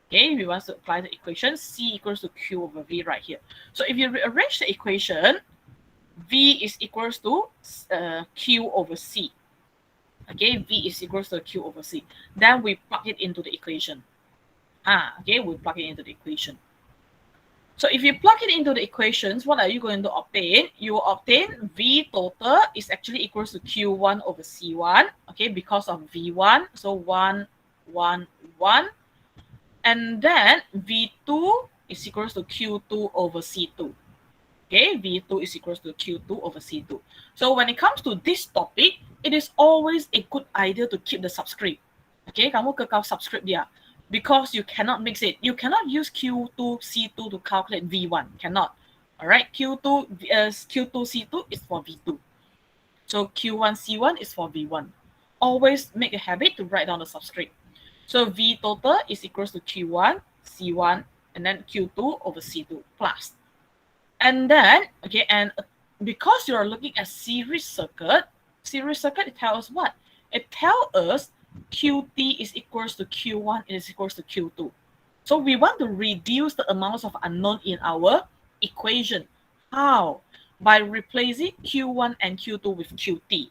Speaker 1: Okay, we want to apply the equation C equals to Q over V right here. So if you rearrange the equation, V is equals to Q over C. Okay, V is equals to Q over C. Then we plug it into the equation. Okay, we plug it into the equation. So if you plug it into the equations, what are you going to obtain? You will obtain V total is actually equals to Q1 over C1, okay, because of V1. So 1, 1, 1. And then V2 is equals to Q2 over C2. Okay, V2 is equals to Q2 over C2. So when it comes to this topic, it is always a good idea to keep the subscript. Okay, kamu kekal subscript dia. Because you cannot mix it. You cannot use Q2, C2 to calculate V1. Cannot. All right, Q2, C2 is for V2. So Q1, C1 is for V1. Always make a habit to write down the subscript. So V total is equals to Q1, C1, and then Q2 over C2 plus. And then, okay, and because you're looking at series circuit, it tells us what? It tells us Qt is equals to Q1, it is equals to Q2. So we want to reduce the amounts of unknown in our equation. How? By replacing Q1 and Q2 with Qt.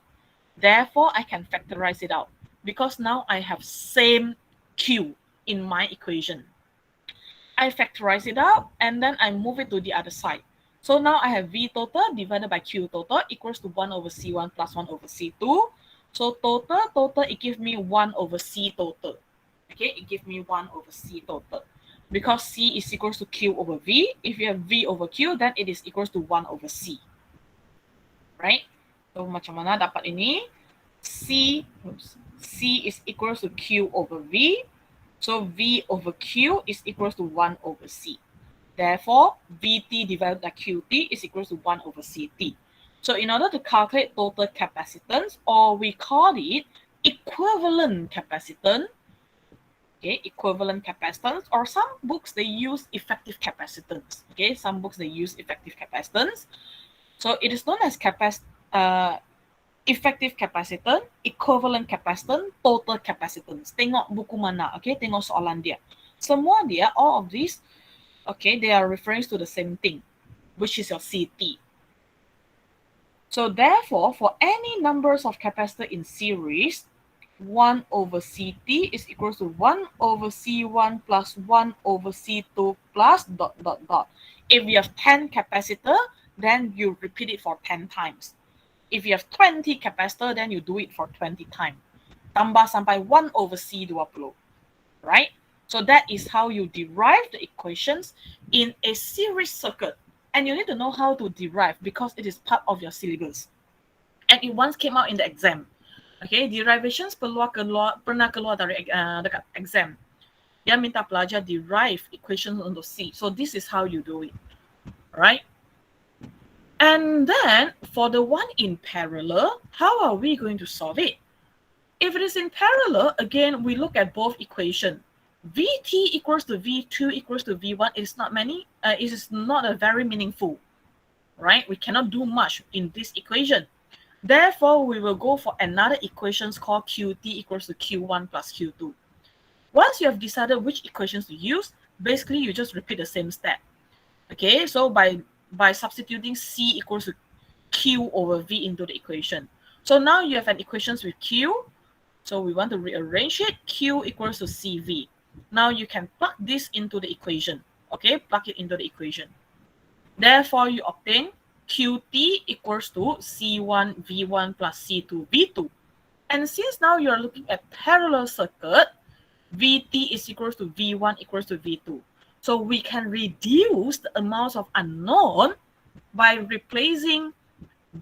Speaker 1: Therefore, I can factorize it out because now I have same Q in my equation. I factorize it out and then I move it to the other side. So now I have V total divided by Q total equals to 1 over C1 plus 1 over C2. So total, it gives me 1 over C total. Okay, it gives me 1 over C total. Because C is equals to Q over V. If you have V over Q, then it is equals to 1 over C. Right? So macam mana dapat ini? C is equals to Q over V. So V over Q is equals to 1 over C. Therefore, Vt divided by Qt is equals to 1 over Ct. So in order to calculate total capacitance, or we call it equivalent capacitance, okay, equivalent capacitance, or some books they use effective capacitance. Okay, some books they use effective capacitance. So it is known as effective capacitance, equivalent capacitance, total capacitance. Tengok buku mana, okay? Tengok soalan dia. Semua dia, all of these, okay, they are referring to the same thing, which is your CT. So therefore, for any numbers of capacitor in series, 1 over CT is equals to 1 over C1 plus 1 over C2 plus ... If you have 10 capacitor, then you repeat it for 10 times. If you have 20 capacitor, then you do it for 20 times. Tambah sampai 1 over C20. Right? So that is how you derive the equations in a series circuit. And you need to know how to derive because it is part of your syllabus. And it once came out in the exam. Okay, derivations pernah keluar dari dekat exam. Dia minta pelajar derive equations untuk C. So this is how you do it, right? And then for the one in parallel, how are we going to solve it? If it is in parallel, again, we look at both equation. Vt equals to V2 equals to V1 is not it is not a very meaningful, right? We cannot do much in this equation. Therefore, we will go for another equations called Qt equals to Q1 plus Q2. Once you have decided which equations to use, basically you just repeat the same step. Okay, so by substituting C equals to Q over V into the equation. So now you have an equations with Q. So we want to rearrange it. Q equals to CV. Now you can plug this into the equation. Okay, plug it into the equation. Therefore, you obtain Qt equals to C1 V1 plus C2 V2. And since now you're looking at parallel circuit, Vt is equals to V1 equals to V2. So we can reduce the amounts of unknown by replacing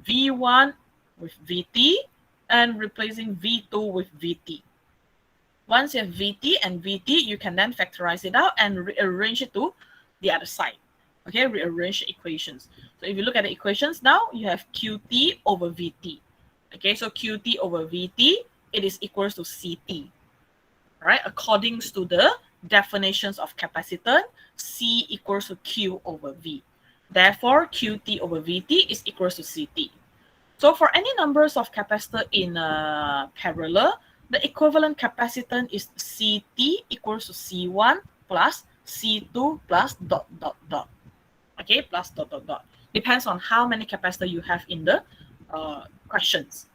Speaker 1: V1 with Vt and replacing V2 with Vt. Once you have Vt and Vt, you can then factorize it out and rearrange it to the other side. Okay, rearrange the equations. So if you look at the equations now, you have Qt over Vt. Okay, so Qt over Vt, it is equals to Ct. Right, according to the definitions of capacitance, C equals to Q over V. Therefore, Qt over Vt is equals to Ct. So for any numbers of capacitor in parallel, the equivalent capacitance is Ct equals to C1 plus C2 plus dot dot dot. Okay, plus dot dot dot. Depends on how many capacitor you have in the questions.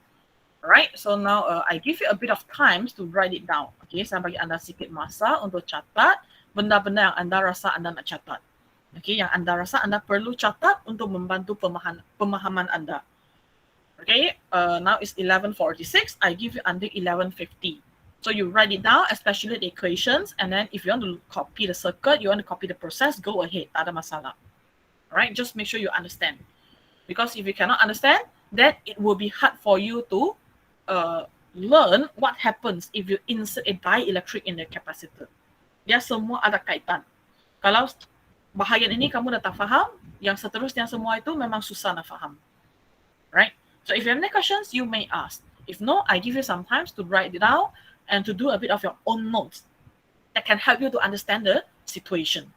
Speaker 1: Alright, so now I give you a bit of time to write it down. Okay, saya bagi anda sedikit masa untuk catat benda-benda yang anda rasa anda nak catat. Okay, yang anda rasa anda perlu catat untuk membantu pemahaman anda. Okay, now it's 11:46. I give you until 11:50. So you write it down, especially the equations, and then if you want to copy the circuit, you want to copy the process, go ahead, tak ada masalah. Alright, just make sure you understand. Because if you cannot understand, then it will be hard for you to learn what happens if you insert a dielectric in the capacitor. Dia semua ada kaitan. Kalau bahagian ini kamu dah tak faham, yang seterusnya semua itu memang susah nak faham. Right? So if you have any questions, you may ask. If no, I give you some time to write it down and to do a bit of your own notes that can help you to understand the situation.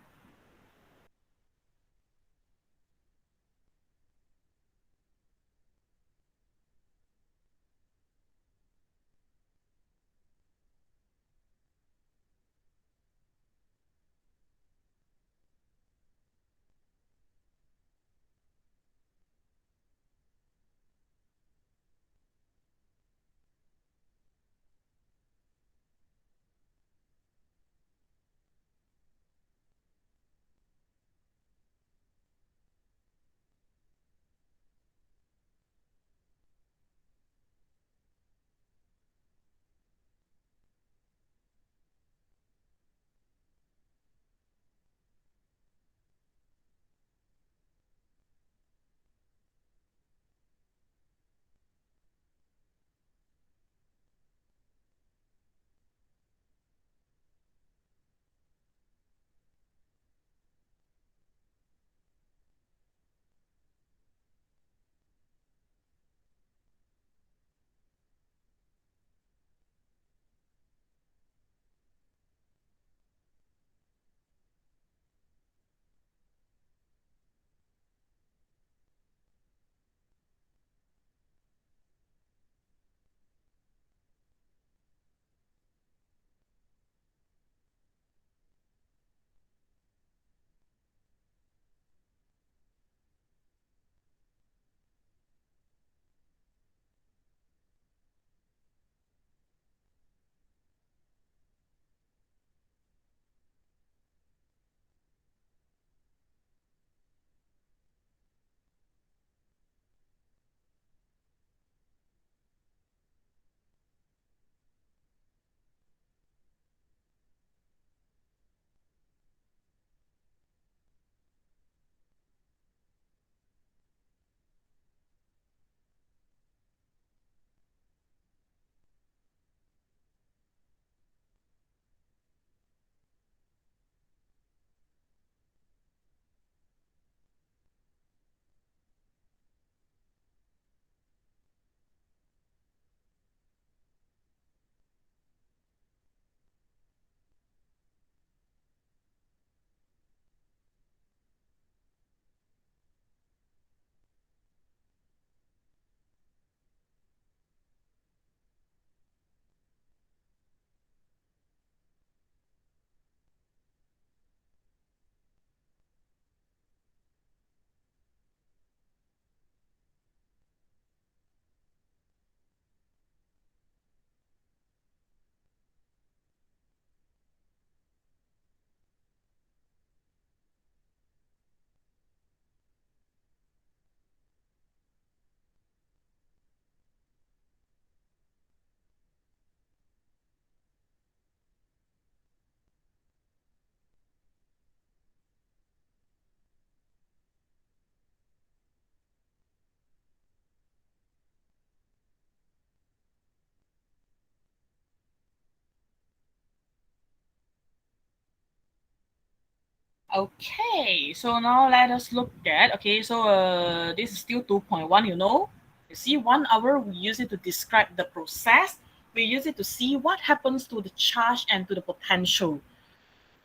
Speaker 1: Okay, so now let us look at, okay, so this is still 2.1, you know. You see, 1 hour, we use it to describe the process. We use it to see what happens to the charge and to the potential,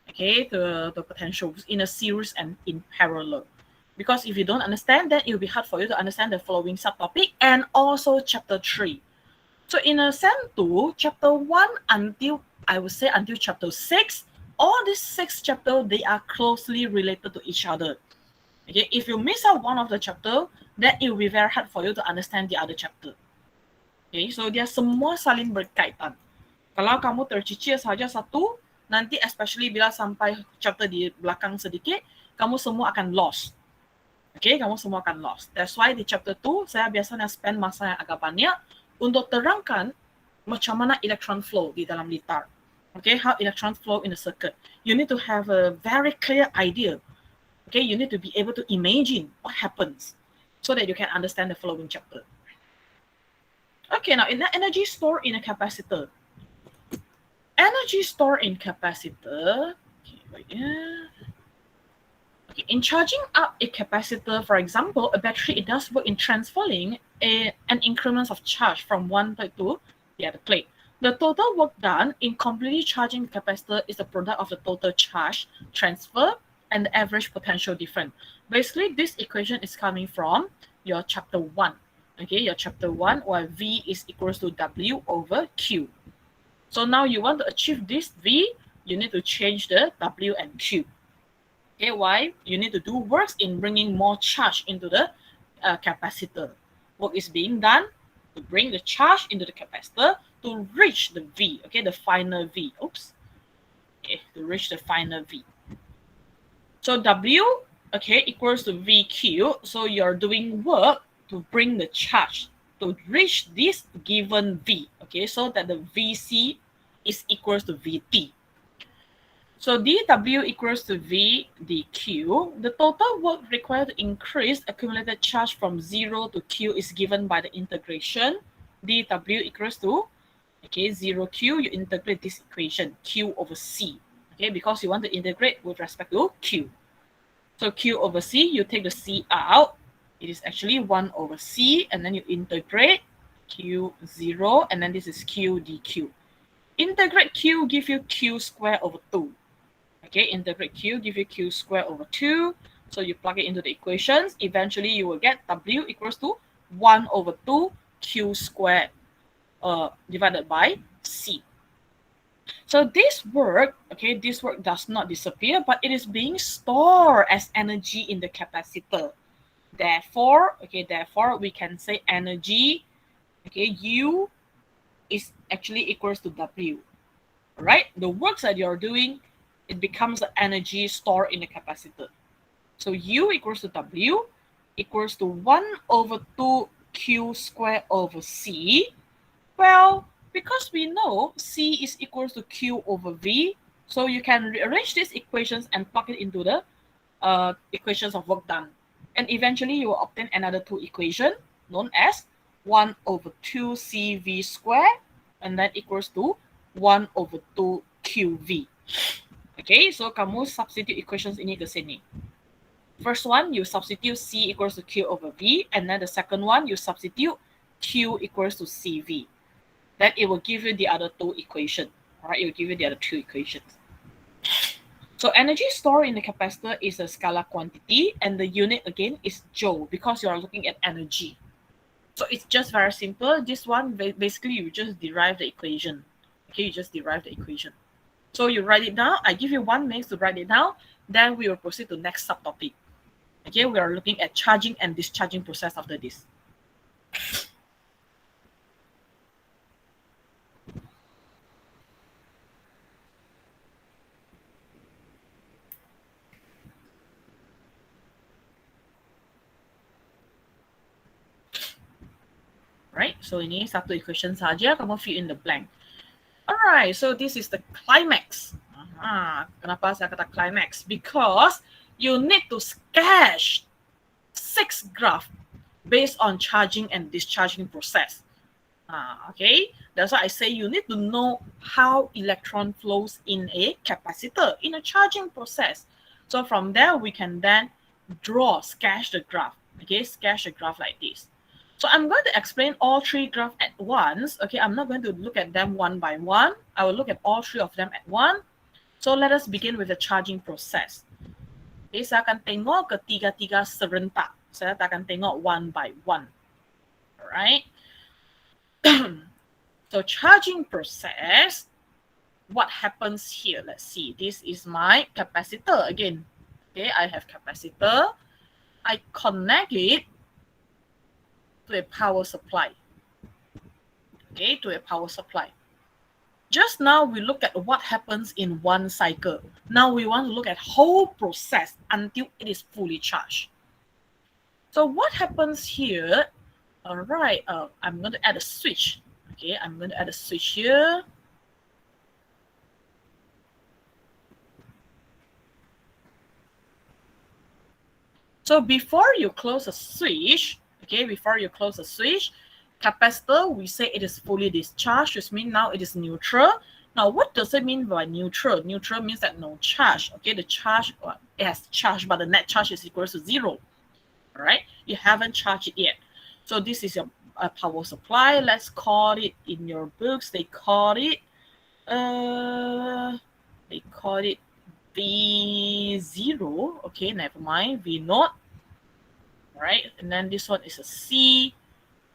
Speaker 1: okay, the potentials in a series and in parallel. Because if you don't understand, then it will be hard for you to understand the following subtopic and also chapter 3. So in a Sem 2, chapter 1 until, I would say, until chapter 6, all these 6 chapters, they are closely related to each other. Okay, if you miss out one of the chapter, then it will be very hard for you to understand the other chapter. Okay, so dia semua saling berkaitan. Kalau kamu tercicir saja satu, nanti especially bila sampai chapter di belakang sedikit, kamu semua akan lost. Okay, kamu semua akan lost. That's why di chapter 2, saya biasanya spend masa yang agak banyak untuk terangkan macam mana electron flow di dalam litar. Okay, how electrons flow in a circuit. You need to have a very clear idea. Okay, you need to be able to imagine what happens so that you can understand the following chapter. Okay, now in the energy stored in a capacitor. Energy stored in capacitor. Okay, wait, yeah. Okay, in charging up a capacitor, for example, a battery, it does work in transferring an increment of charge from one plate to the other plate. The total work done in completely charging the capacitor is the product of the total charge transfer and the average potential difference. Basically, this equation is coming from your chapter 1. Okay, your chapter 1, where V is equals to W over Q. So now you want to achieve this V, you need to change the W and Q. Okay, why? You need to do works in bringing more charge into the capacitor. Work is being done to bring the charge into the capacitor to reach the V, okay, the final V. Oops. Okay, to reach the final V. So W, okay, equals to VQ. So you're doing work to bring the charge to reach this given V, okay, so that the VC is equals to VT. So dW equals to V dQ. The total work required to increase accumulated charge from 0 to Q is given by the integration. dW equals to, okay, 0Q, you integrate this equation, Q over C. Okay, because you want to integrate with respect to Q. So Q over C, you take the C out. It is actually 1 over C, and then you integrate Q0, and then this is Q dQ. Integrate Q, give you Q squared over 2. Okay, integrate Q, give you Q squared over 2. So you plug it into the equations. Eventually, you will get W equals to 1 over 2 Q squared divided by C. So this work, okay, this work does not disappear, but it is being stored as energy in the capacitor. Therefore, we can say energy, okay, U is actually equals to W. Right? The works that you're doing, it becomes the energy stored in the capacitor. So U equals to W equals to 1 over 2 Q squared over C. Well, because we know C is equals to Q over V, so you can rearrange these equations and plug it into the equations of work done. And eventually you will obtain another 2 equation known as 1 over 2 CV squared, and that equals to 1 over 2 QV. Okay, so kamu substitute equations ini ke sini. First one, you substitute C equals to Q over V, and then the second one, you substitute Q equals to CV. Then it will give you the other 2 equations. All right, it will give you the other 2 equations. So energy stored in the capacitor is a scalar quantity, and the unit again is joule because you are looking at energy. So it's just very simple. This one, basically, you just derive the equation. Okay, you just derive the equation. So you write it down. I give you 1 minute to write it down. Then we will proceed to next subtopic. Okay, we are looking at charging and discharging process after this. Right, so ini satu equation saja, kamu fill in the blank. Alright, so this is the climax. Kenapa saya kata climax? Because you need to sketch 6 graph based on charging and discharging process. Okay, that's why I say you need to know how electron flows in a capacitor, in a charging process. So from there, we can then sketch the graph. Okay, sketch the graph like this. So I'm going to explain all three graphs at once. Okay, I'm not going to look at them one by one. I will look at all three of them at once. So let us begin with the charging process. Okay, saya akan tengok ketiga-tiga serentak. Saya akan tengok one by one. Alright. So charging process, what happens here? Let's see. This is my capacitor again. Okay, I have capacitor. I connect it to a power supply. Okay, to a power supply. Just now we look at what happens in one cycle. Now we want to look at whole process until it is fully charged. So what happens here? All right, I'm going to add a switch. Okay, I'm going to add a switch here. So before you close a switch, okay, before you close a switch, capacitor, we say it is fully discharged, which means now it is neutral. Now, what does it mean by neutral? Neutral means that no charge. Okay, the charge, it has charge, but the net charge is equal to 0. All right, you haven't charged it yet. So this is your power supply. Let's call it in your books. They call it V0. Okay, never mind. V0. All right, and then this one is a C,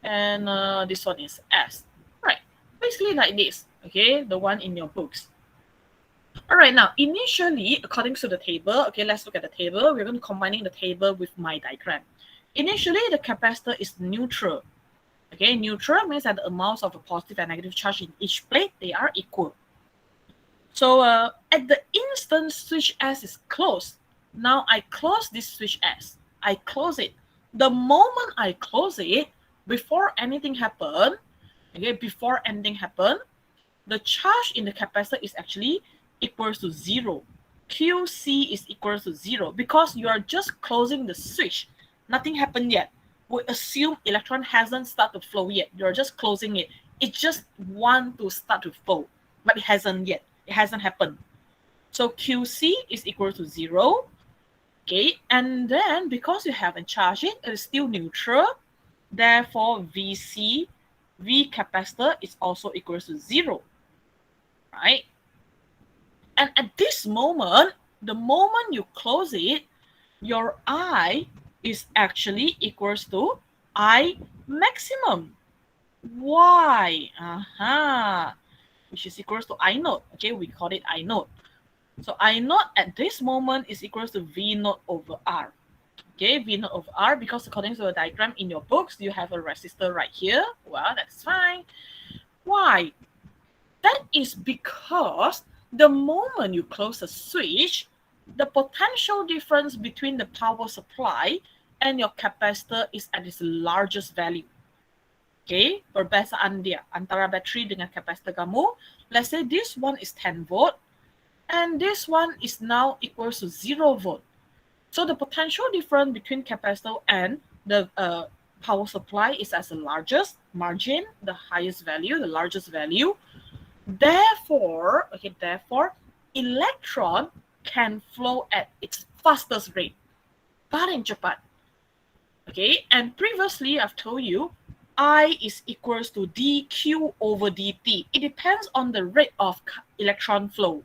Speaker 1: and this one is S. All right, basically like this. Okay, the one in your books. All right, now initially, according to the table, okay, let's look at the table. We're going to combining the table with my diagram. Initially, the capacitor is neutral. Okay, neutral means that the amounts of a positive and negative charge in each plate, they are equal. So at the instant switch S is closed, now I close this switch S. I close it. The moment I close it, before anything happen, okay, before anything happen, the charge in the capacitor is actually equals to 0. QC is equal to 0 because you are just closing the switch. Nothing happened yet. We assume electron hasn't started to flow yet. You're just closing it. It just want to start to flow, but it hasn't yet. It hasn't happened. So QC is equal to 0. Okay, and then because you haven't charged it, it is still neutral. Therefore, VC, V capacitor is also equal to 0. Right? And at this moment, the moment you close it, your I is actually equals to I maximum. Why? Which is equals to I naught. Okay, we call it I naught. So I naught at this moment is equals to V naught over R. Okay, V naught over R, because according to the diagram in your books, you have a resistor right here. Well, that's fine. Why? That is because the moment you close a switch, the potential difference between the power supply and your capacitor is at its largest value. Okay, perbezaan dia antara battery dengan capacitor kamu. Let's say this one is 10 volt and this one is now equals to 0 volt. So the potential difference between capacitor and the power supply is as the largest margin, the highest value, the largest value. Therefore, electron can flow at its fastest rate. Paling cepat. Okay, and previously I've told you I is equals to dq over dt. It depends on the rate of electron flow.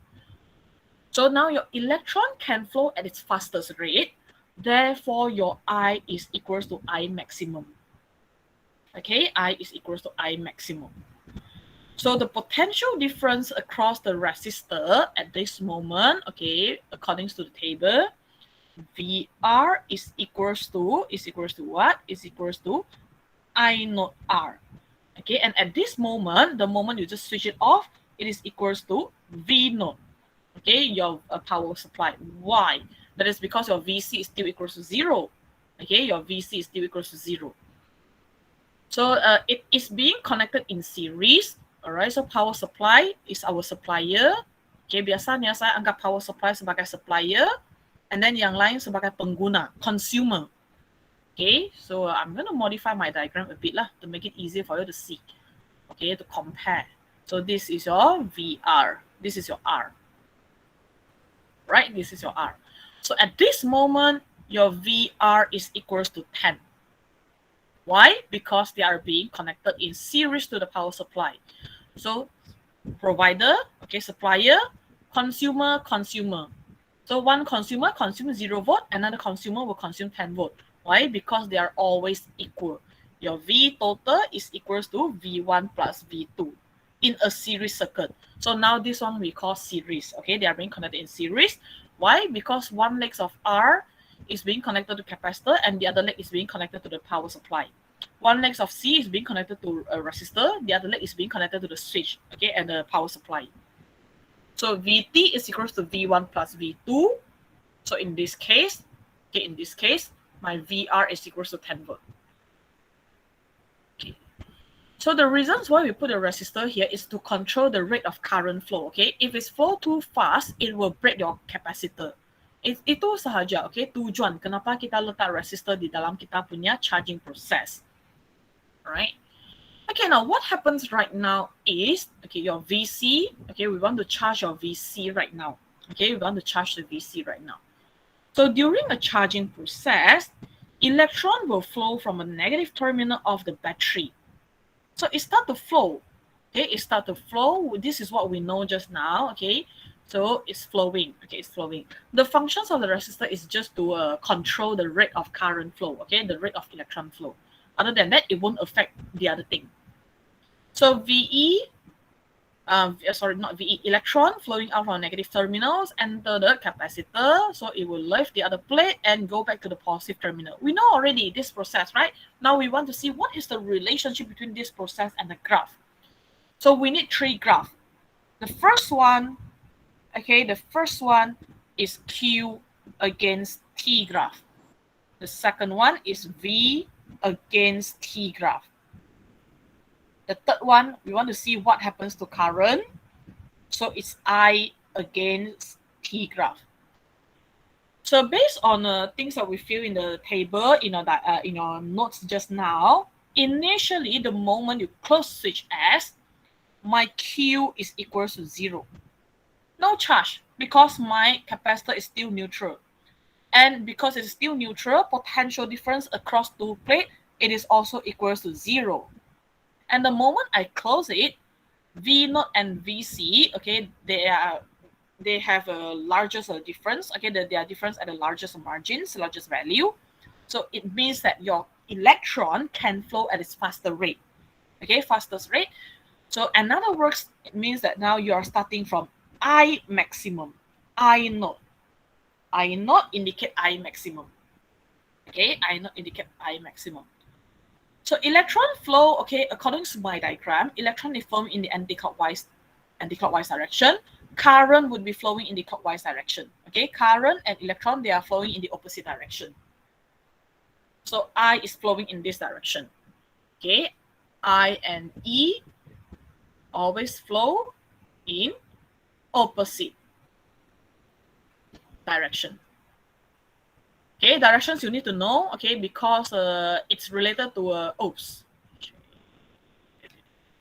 Speaker 1: So now your electron can flow at its fastest rate. Therefore, your I is equals to I maximum. Okay, I is equals to I maximum. So the potential difference across the resistor at this moment, okay, according to the table, VR is equals to what? Is equals to I naught R. Okay, and at this moment, the moment you just switch it off, it is equals to V naught. Okay, your power supply. Why? That is because your VC is still equals to 0. Okay, your VC is still equals to 0. So it is being connected in series. Alright, so power supply is our supplier. Okay, biasanya saya anggap power supply sebagai supplier, and then yang lain sebagai pengguna, consumer. Okay, so I'm going to modify my diagram a bit lah to make it easier for you to see. Okay, to compare. So this is your VR. This is your R. Right, this is your R. So at this moment, your VR is equals to 10. Why? Because they are being connected in series to the power supply. So provider, okay, supplier, consumer, consumer. So one consumer consumes 0 volt, another consumer will consume 10 volt. Why? Because they are always equal. Your V total is equals to V1 plus V2 in a series circuit. So now this one we call series. Okay, they are being connected in series. Why? Because one leg of R is being connected to capacitor and the other leg is being connected to the power supply. One leg of C is being connected to a resistor, the other leg is being connected to the switch, okay, and the power supply. So Vt is equals to V1 plus V2. So in this case, my VR is equals to 10 volt. Okay. So the reasons why we put a resistor here is to control the rate of current flow. Okay, if it's flow too fast, it will break your capacitor. Itu sahaja. Okay, tujuan kenapa kita letak resistor di dalam kita punya charging process. Alright. Okay, now what happens right now is, okay, your VC, okay, we want to charge your VC right now. Okay, we want to charge the VC right now. So during a charging process, electron will flow from a negative terminal of the battery. So it start to flow. Okay, it start to flow. This is what we know just now. Okay, so it's flowing. Okay, it's flowing. The functions of the resistor is just to control the rate of current flow. Okay, the rate of electron flow. Other than that, it won't affect the other thing. So VE, not VE, electron flowing out from negative terminals enter the capacitor. So it will leave the other plate and go back to the positive terminal. We know already this process, right? Now we want to see what is the relationship between this process and the graph. So we need 3 graphs. The first one, okay, the first one is Q against T graph. The second one is V against T graph. The third one, we want to see what happens to current. So it's I against T graph. So based on things that we fill in the table, in our notes just now, initially the moment you close switch S, my Q is equal to 0. No charge because my capacitor is still neutral. And because it's still neutral, potential difference across 2 plates, it is also equal to 0. And the moment I close it, V0 and VC, okay, they have a largest difference. Okay, they are difference at the largest margins, largest value. So it means that your electron can flow at its faster rate. Okay, fastest rate. So in other words, it means that now you are starting from I maximum, I naught. I naught indicate I maximum. Okay, I naught indicate I maximum. So electron flow, okay, according to my diagram, electron is flowing in the anti-clockwise direction. Current would be flowing in the clockwise direction. Okay, current and electron, they are flowing in the opposite direction. So I is flowing in this direction. Okay, I and E always flow in opposite direction. Okay, directions you need to know, okay, because it's related to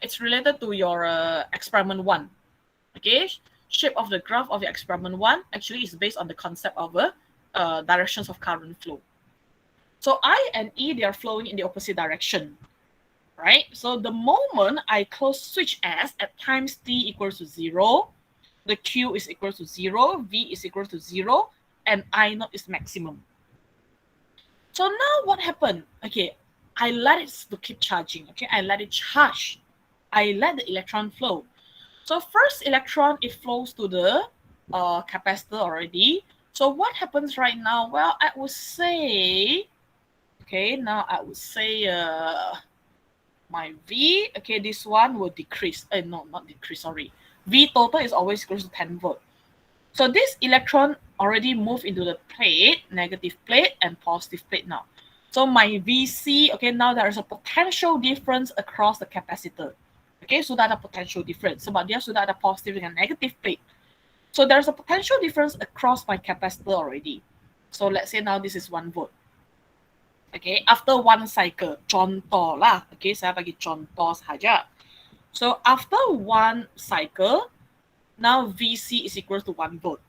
Speaker 1: it's related to your experiment 1. Okay, shape of the graph of your experiment 1 actually is based on the concept of directions of current flow. So I and E, they are flowing in the opposite direction, right? So the moment I close switch S at times T equals to 0, the Q is equal to 0, V is equal to 0, and I naught is maximum. So now what happened? Okay, I let it to keep charging. Okay, I let it charge. I let the electron flow. So first electron, it flows to the capacitor already. So what happens right now? Well, I would say, okay, now I would say my V, okay, this one will decrease. No, not decrease, sorry. V total is always equal to 10 volt. So this electron already moved into the plate, negative plate and positive plate now. So my VC, okay, now there is a potential difference across the capacitor. Okay, so that a potential difference. Sebab dia sudah ada positive and negative plate. So there's a potential difference across my capacitor already. So let's say now this is 1 volt. Okay, after 1 cycle, contoh lah. Okay, saya bagi contoh saja. So after 1 cycle, now VC is equal to 1 volt.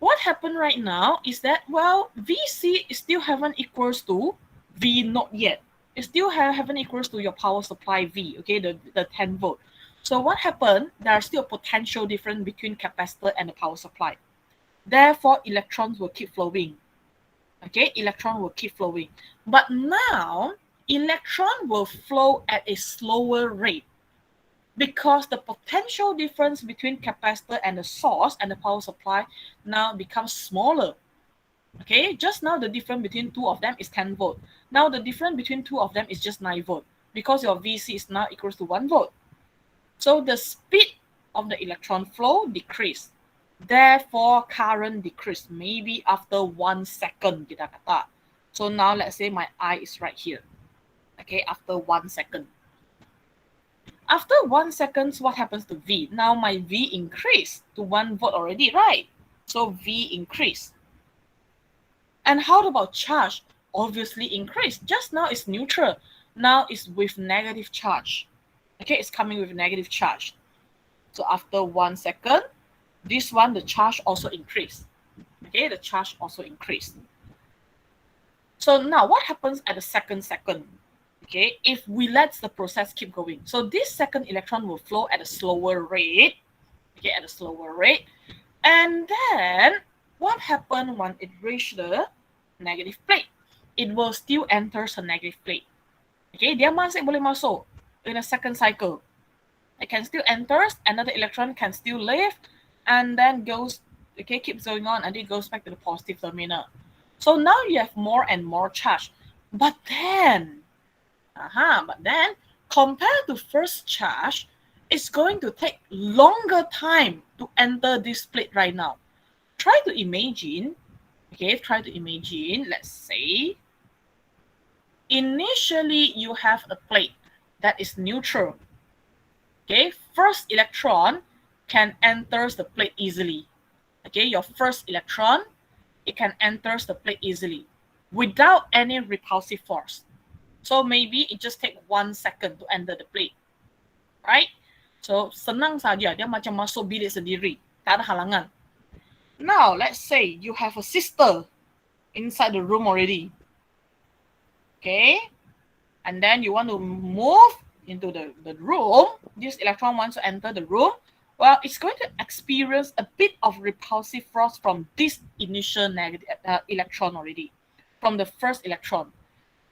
Speaker 1: what happened right now is that, well, VC is still haven't equals to V not yet. It still haven't equals to your power supply V, okay, the 10 volt. So what happened, there's still a potential difference between capacitor and the power supply. Therefore, electrons will keep flowing. Okay, electron will keep flowing. But now, electron will flow at a slower rate because the potential difference between capacitor and the source and the power supply now becomes smaller. Okay, just now the difference between two of them is 10 volt. Now the difference between two of them is just 9 volt because your VC is now equals to 1 volt. So the speed of the electron flow decrease. Therefore, current decrease maybe after 1 second kita kata. So now let's say my I is right here. Okay, after 1 second. After 1 second, what happens to V? Now my V increased to 1 volt already, right? So V increased. And how about charge? Obviously increased. Just now it's neutral. Now it's with negative charge. Okay, it's coming with negative charge. So after 1 second, this one, the charge also increased. Okay, the charge also increased. So now what happens at the second? Okay, if we let the process keep going. So this second electron will flow at a slower rate. Okay, at a slower rate. And then what happened when it reached the negative plate? It will still enter the negative plate. Okay, dia masih boleh masuk in a second cycle. It can still enter, another electron can still leave, and then goes, okay, keeps going on, and it goes back to the positive terminal. So now you have more and more charge. But then, compared to first charge, it's going to take longer time to enter this plate right now. Try to imagine, let's say, initially you have a plate that is neutral. Okay, first electron can enter the plate easily. Okay, your first electron, it can enter the plate easily without any repulsive force. So maybe it just take 1 second to enter the plate, right? So senang saja, dia macam masuk bilik sendiri, tak ada halangan. Now let's say you have a sister inside the room already. Okay, and then you want to move into the room, this electron wants to enter the room, well, it's going to experience a bit of repulsive force from this initial negative electron already, from the first electron.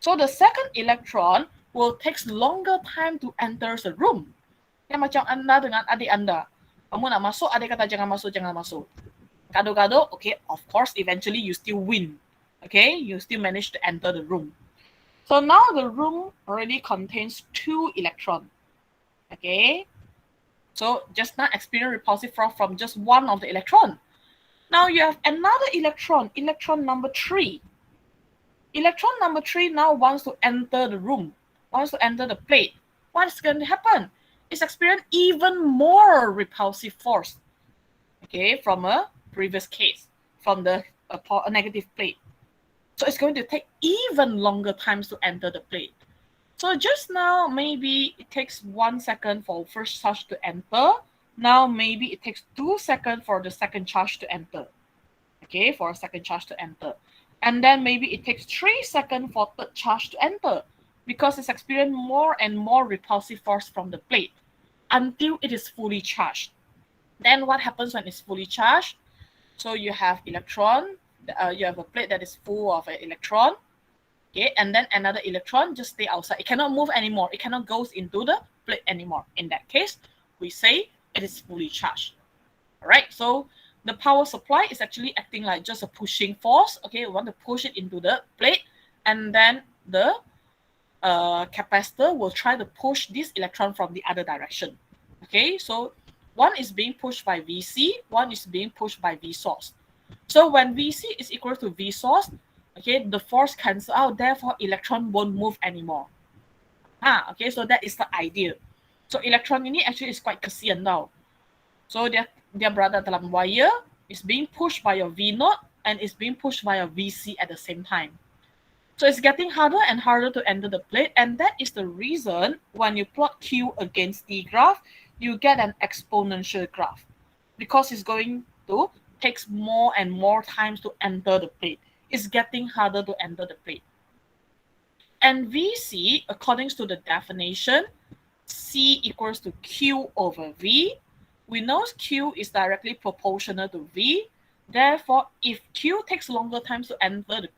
Speaker 1: So the second electron will take longer time to enter the room. Ya macam anda dengan adik anda. Kamu nak masuk, adik kata jangan masuk, jangan masuk. Gado-gado, okay, of course, eventually you still win. Okay, you still manage to enter the room. So now the room already contains 2 electrons. Okay, so just now experience repulsive force from just one of the electron. Now you have another electron number 3. Electron number 3 now wants to enter the room, wants to enter the plate. What's going to happen? It's experience even more repulsive force. Okay, from a previous case, from the negative plate. So it's going to take even longer times to enter the plate. So just now, maybe it takes 1 second for first charge to enter. Now maybe it takes 2 seconds for the second charge to enter. Okay, for a second charge to enter. And then maybe it takes 3 seconds for third charge to enter because it's experiencing more and more repulsive force from the plate until it is fully charged. Then what happens when it's fully charged? So you have electron, you have a plate that is full of an electron, okay, and then another electron just stay outside. It cannot move anymore. It cannot go into the plate anymore. In that case, we say it is fully charged. All right, so the power supply is actually acting like just a pushing force. Okay, we want to push it into the plate, and then the capacitor will try to push this electron from the other direction. Okay, so one is being pushed by VC, one is being pushed by V source. So when VC is equal to V source, okay, the force cancel out, therefore electron won't move anymore. Okay, so that is the idea. So electron ini actually is quite kesian now. So dia berada dalam wire, is being pushed by your V naught and is being pushed by your VC at the same time. So it's getting harder and harder to enter the plate, and that is the reason when you plot Q against T graph, you get an exponential graph because it's going to takes more and more times to enter the plate. It's getting harder to enter the plate. And VC, according to the definition, C equals to Q over V. We know Q is directly proportional to V. Therefore, if Q takes longer times to enter the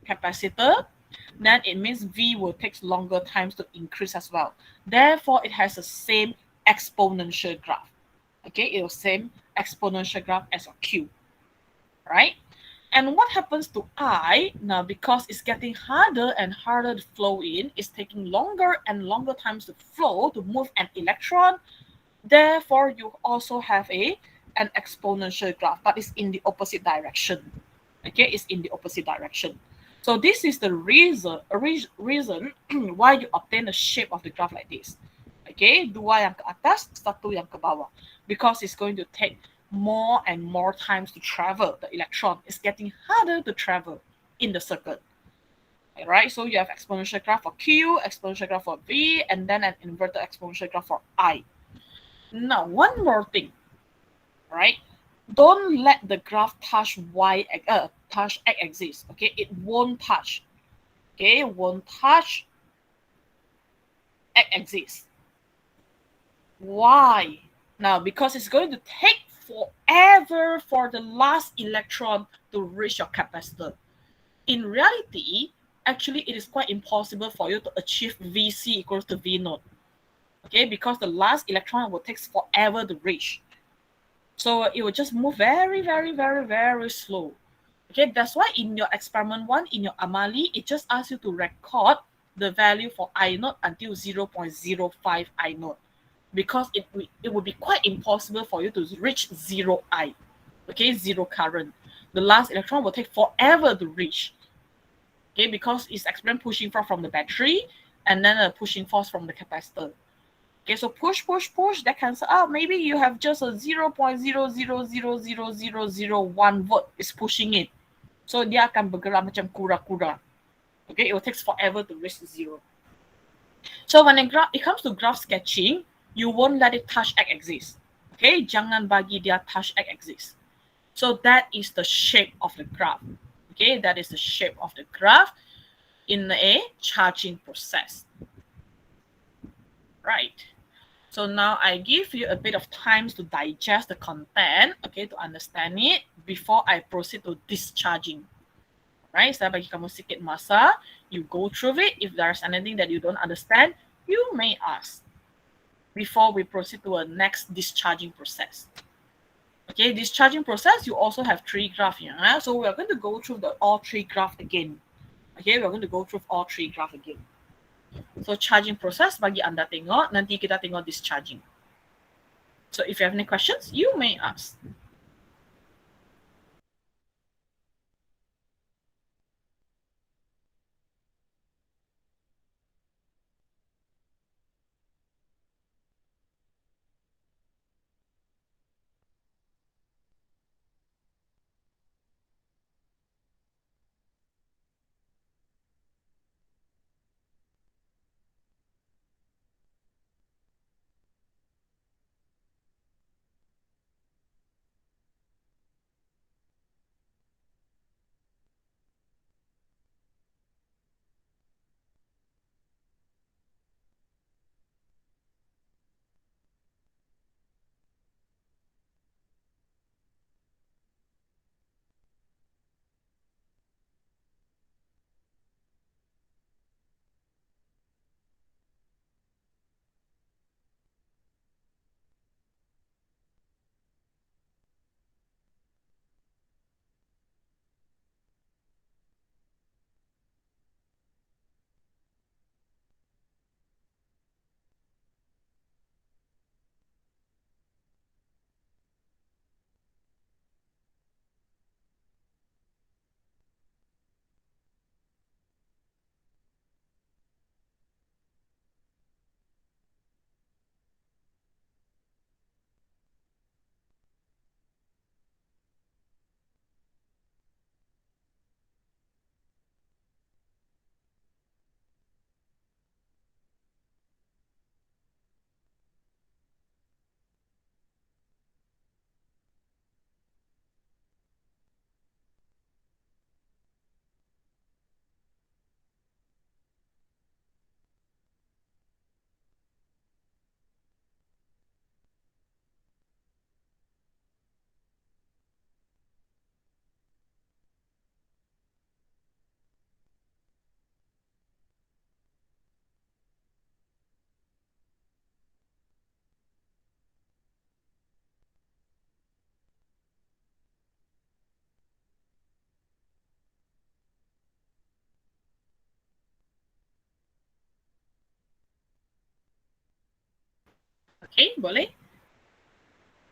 Speaker 1: capacitor, then it means V will take longer times to increase as well. Therefore, it has the same exponential graph. Okay, it will same exponential graph as a Q, right? And what happens to I now, because it's getting harder and harder to flow in, it's taking longer and longer times to flow to move an electron. Therefore, you also have an exponential graph, but it's in the opposite direction. Okay, it's in the opposite direction. So this is the reason why you obtain the shape of the graph like this. Okay, dua yang ke atas, satu yang ke bawah. Because it's going to take more and more times to travel. The electron is getting harder to travel in the circuit. Right, so you have exponential graph for Q, exponential graph for V, and then an inverted exponential graph for I. Now, one more thing, right? Don't let the graph touch touch x-axis. Okay, it won't touch. Okay, it won't touch x-axis. Why? Now, because it's going to take forever for the last electron to reach your capacitor. In reality, actually, it is quite impossible for you to achieve Vc equals to V naught. Okay, because the last electron will take forever to reach. So it will just move very, very, very, very slow. Okay, that's why in your experiment 1, in your Amali, it just asks you to record the value for I naught until 0.05 I naught. Because it would be quite impossible for you to reach 0 I. Okay, 0 current. The last electron will take forever to reach. Okay, because it's experiment pushing force from the battery and then a pushing force from the capacitor. Okay, so push, push, push, that cancel out. Maybe you have just a 0.0000001 volt is pushing it. So dia akan bergerak macam kura-kura. Okay, it will take forever to reach 0. So when it comes to graph sketching, you won't let it touch x-axis. Okay, jangan bagi dia touch x-axis. So that is the shape of the graph. Okay, that is the shape of the graph in a charging process. Right. So now I give you a bit of time to digest the content, okay, to understand it before I proceed to discharging. Right, saya bagi kamu sedikit masa, you go through it. If there's anything that you don't understand, you may ask before we proceed to a next discharging process. Okay, discharging process, you also have 3 graphs here. So we are going to go through all 3 graphs again. Okay, we are going to go through all 3 graphs again. So charging process bagi anda tengok, nanti kita tengok discharging. So if you have any questions, you may ask. Okay, boleh?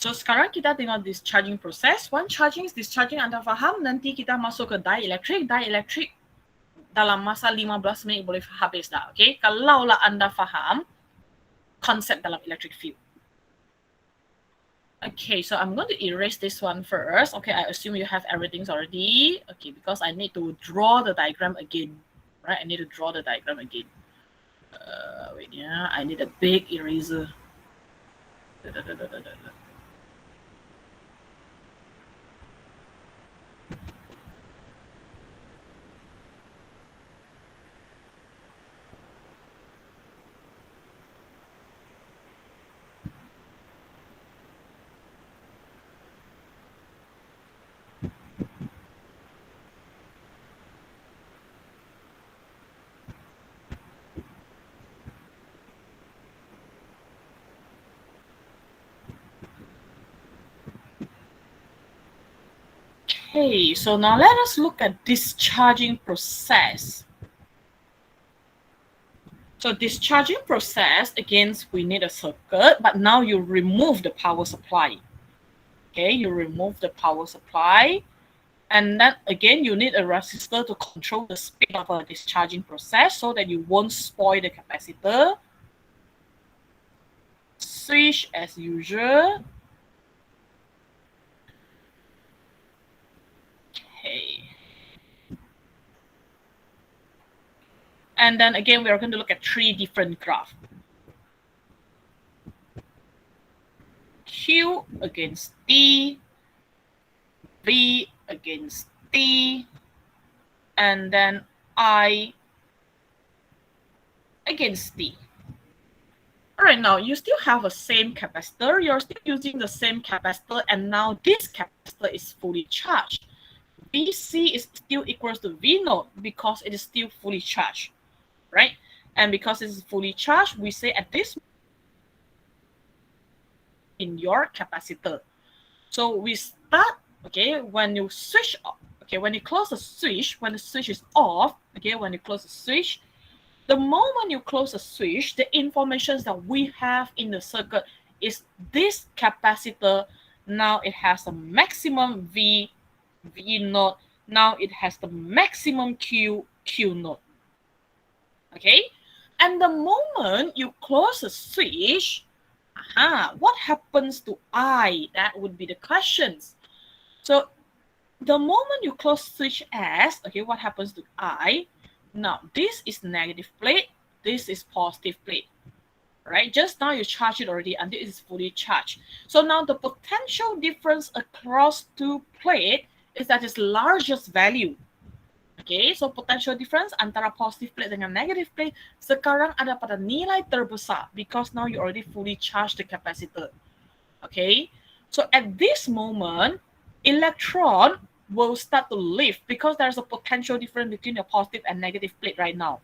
Speaker 1: So sekarang kita tengok discharging process. One charging is discharging, anda faham? Nanti kita masuk ke dielectric. Dielectric dalam masa 15 minit boleh habis dah. Okay, kalaulah anda faham konsep dalam electric field. Okay, so I'm going to erase this one first. Okay, I assume you have everything already. Okay, because I need to draw the diagram again. Right, I need to draw the diagram again. Wait, yeah, I need a big eraser. Okay, so now let us look at discharging process. So discharging process, again, we need a circuit, but now you remove the power supply. Okay, you remove the power supply. And then again, you need a resistor to control the speed of a discharging process so that you won't spoil the capacitor. Switch as usual. Okay. And then again, we are going to look at 3 different graphs. Q against T, V against T, and then I against T. All right, now you still have a same capacitor. You're still using the same capacitor, and now this capacitor is fully charged. VC is still equals to V naught because it is still fully charged, right? And because it is fully charged, we say at this in your capacitor. So we start, okay, when you switch off, okay, when you close the switch, when the switch is off, okay, when you close the switch, the moment you close the switch, the information that we have in the circuit is this capacitor. Now it has a maximum V naught. Now it has the maximum Q naught. Okay? And the moment you close the switch, what happens to I? That would be the questions. So the moment you close switch S, okay, what happens to I? Now, this is negative plate, this is positive plate, right? Just now you charge it already and it is fully charged. So now the potential difference across 2 plate is that its largest value. Okay, so potential difference antara positive plate dengan negative plate sekarang ada pada nilai terbesar because now you already fully charged the capacitor. Okay, so at this moment, electron will start to lift because there's a potential difference between the positive and negative plate right now.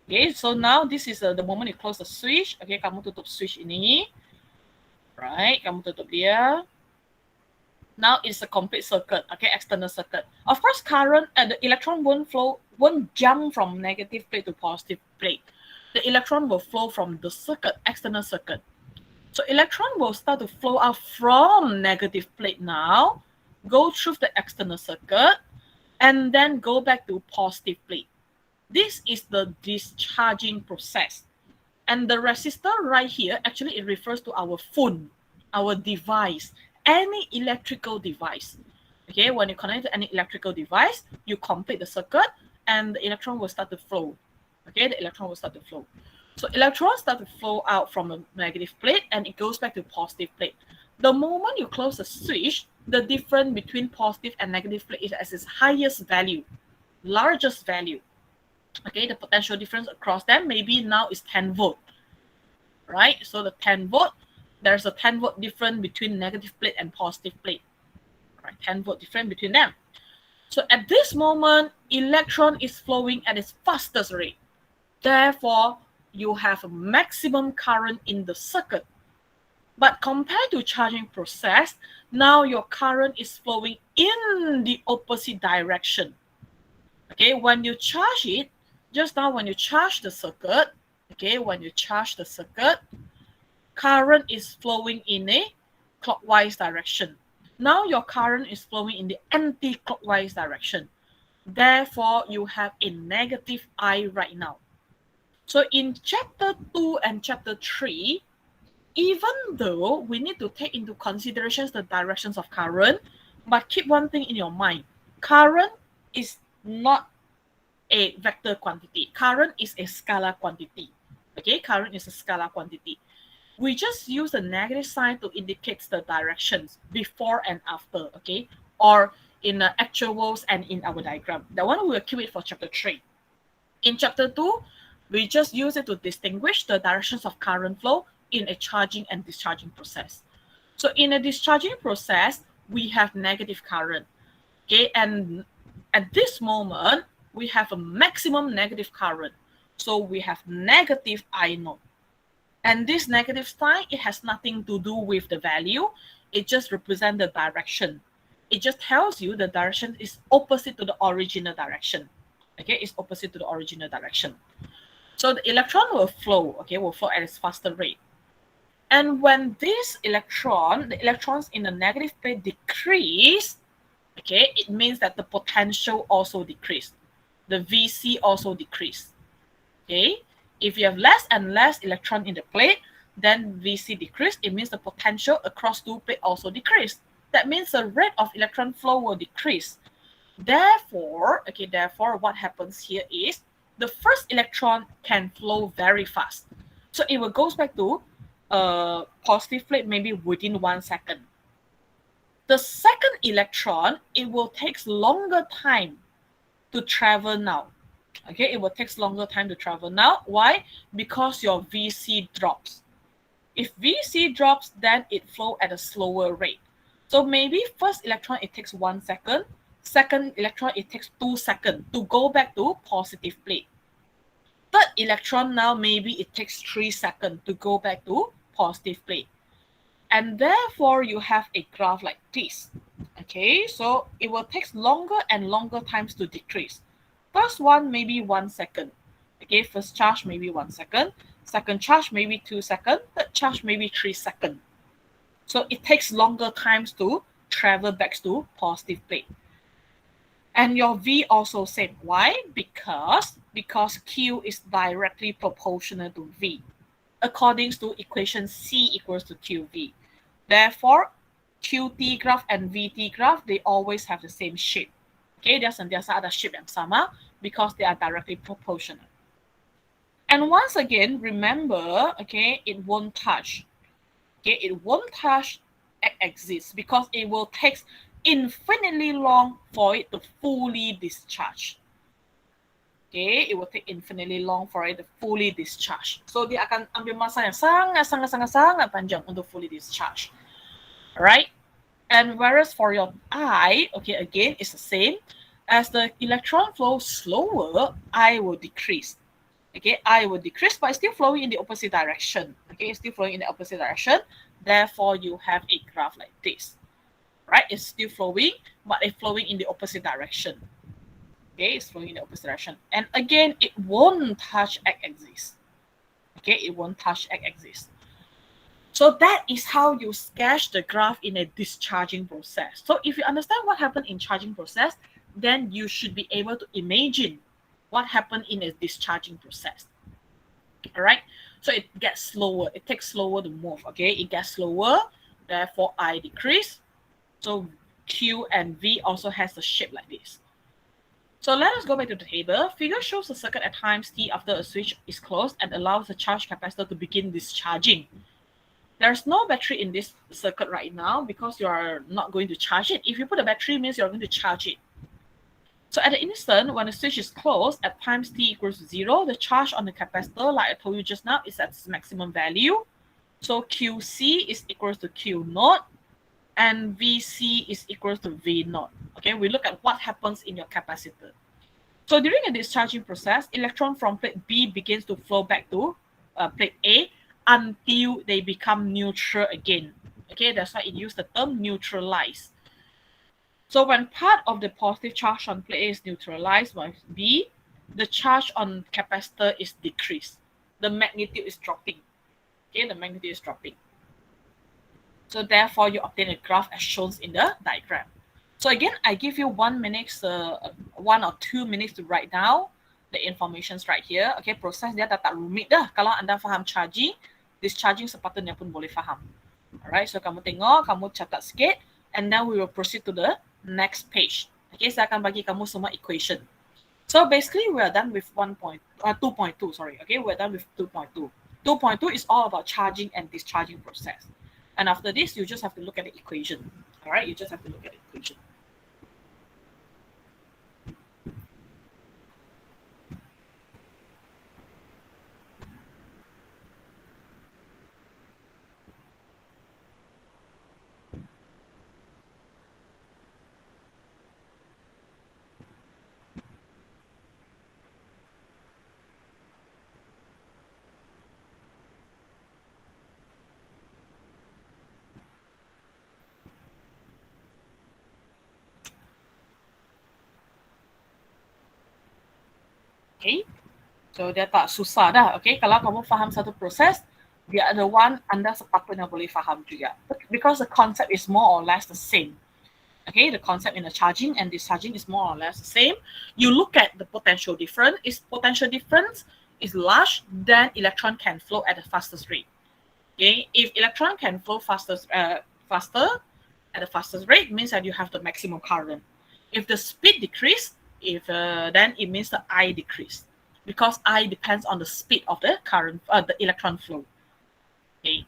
Speaker 1: Okay, so now this is the moment you close the switch. Okay, kamu tutup switch ini. Right, kamu tutup dia. Now it's a complete circuit, okay, external circuit. Of course, current and the electron won't jump from negative plate to positive plate. The electron will flow from the circuit, external circuit. So electron will start to flow out from negative plate now, go through the external circuit, and then go back to positive plate. This is the discharging process. And the resistor right here, actually it refers to our phone, our device, any electrical device. Okay, when you connect to any electrical device, you complete the circuit and the electron will start to flow. Okay, the electron will start to flow. So electrons start to flow out from the negative plate and it goes back to positive plate. The moment you close the switch, the difference between positive and negative plate is at its highest value, largest value. Okay, the potential difference across them maybe now is 10 volt, right? So the 10 volt, there's a 10 volt difference between negative plate and positive plate, right? 10 volt difference between them. So at this moment, electron is flowing at its fastest rate. Therefore, you have a maximum current in the circuit. But compared to charging process, now your current is flowing in the opposite direction. Okay, when you charge it, just now when you charge the circuit, okay, when you charge the circuit, current is flowing in a clockwise direction. Now your current is flowing in the anti-clockwise direction. Therefore, you have a negative I right now. So in chapter 2 and chapter 3, even though we need to take into consideration the directions of current, but keep one thing in your mind. Current is not a vector quantity. Current is a scalar quantity. Okay, current is a scalar quantity. We just use a negative sign to indicate the directions before and after, okay? Or in actuals and in our diagram. That one we will keep it for chapter 3. In chapter 2, we just use it to distinguish the directions of current flow in a charging and discharging process. So in a discharging process, we have negative current, okay? And at this moment, we have a maximum negative current. So we have negative I naught. And this negative sign, it has nothing to do with the value. It just represents the direction. It just tells you the direction is opposite to the original direction. Okay, it's opposite to the original direction. So the electron will flow, okay, will flow at its faster rate. And when this electron, the electrons in the negative plate decrease, okay, it means that the potential also decreased. The VC also decreased. Okay, if you have less and less electron in the plate, then VC decrease. It means the potential across two plates also decrease. That means the rate of electron flow will decrease. Therefore, what happens here is the first electron can flow very fast. So it will goes back to positive plate maybe within 1 second. The second electron, it will take longer time to travel now. Okay, it will take longer time to travel now. Why? Because your VC drops. If VC drops, then it flows at a slower rate. So maybe first electron, it takes 1 second. Second electron, it takes 2 seconds to go back to positive plate. Third electron now, maybe it takes 3 seconds to go back to positive plate. And therefore, you have a graph like this. Okay, so it will take longer and longer times to decrease. First one, maybe 1 second. Okay, first charge, maybe 1 second. Second charge, maybe 2 seconds. Third charge, maybe 3 seconds. So it takes longer times to travel back to positive plate. And your V also same. Why? Because Q is directly proportional to V, according to equation C equals to QV. Therefore, QT graph and VT graph, they always have the same shape. Okay, dia sentiasa ada shape yang sama because they are directly proportional. And once again, remember, okay, it won't touch. Okay, it won't touch x-axis because it will take infinitely long for it to fully discharge. Okay, it will take infinitely long for it to fully discharge. So dia akan ambil masa yang sangat panjang untuk fully discharge. Alright? And whereas for your I, okay, again, it's the same. As the electron flows slower, I will decrease. Okay, I will decrease, but it's still flowing in the opposite direction. Okay, it's still flowing in the opposite direction. Therefore, you have a graph like this. Right? It's still flowing, but it's flowing in the opposite direction. Okay, it's flowing in the opposite direction. And again, it won't touch x-axis. Okay, it won't touch x-axis. So that is how you sketch the graph in a discharging process. So if you understand what happened in charging process, then you should be able to imagine what happened in a discharging process. All right. So it gets slower. It takes slower to move. Okay. It gets slower. Therefore, I decrease. So Q and V also has a shape like this. So let us go back to the table. Figure shows the circuit at times t after a switch is closed and allows the charge capacitor to begin discharging. There's no battery in this circuit right now because you are not going to charge it. If you put a battery, it means you're going to charge it. So at the instant, when the switch is closed at times t equals to 0, the charge on the capacitor, like I told you just now, is at its maximum value. So QC is equals to Q naught and VC is equals to V naught. Okay, we look at what happens in your capacitor. So during a discharging process, electron from plate B begins to flow back to plate A until they become neutral again. Okay, that's why it used the term neutralize. So when part of the positive charge on plate A is neutralized by B, the charge on capacitor is decreased. The magnitude is dropping. Okay, the magnitude is dropping. So therefore, you obtain a graph as shown in the diagram. So again, I give you 1 minute, 1 or 2 minutes to write down the informations right here. Okay, proses dia tak rumit dah. Kalau anda faham charging, discharging sepatutnya pun boleh faham. Alright, so kamu tengok, kamu catat sikit, and then we will proceed to the next page. Okay, saya akan bagi kamu semua equation. So basically, we are done with 2.2. Sorry, okay, we're done with 2.2. 2.2 is all about charging and discharging process. And after this, you just have to look at the equation. All right, you just have to look at the equation. Okay, so dia tak susah dah. Okay, kalau kamu faham satu proses, the other one anda sepatutnya boleh faham juga. Because the concept is more or less the same. Okay, the concept in the charging and discharging is more or less the same. You look at the potential difference. If potential difference is large, then electron can flow at the fastest rate. Okay, if electron can flow faster at the fastest rate, means that you have the maximum current. If the speed decrease, then it means the I decrease, because I depends on the speed of the current, the electron flow. Okay.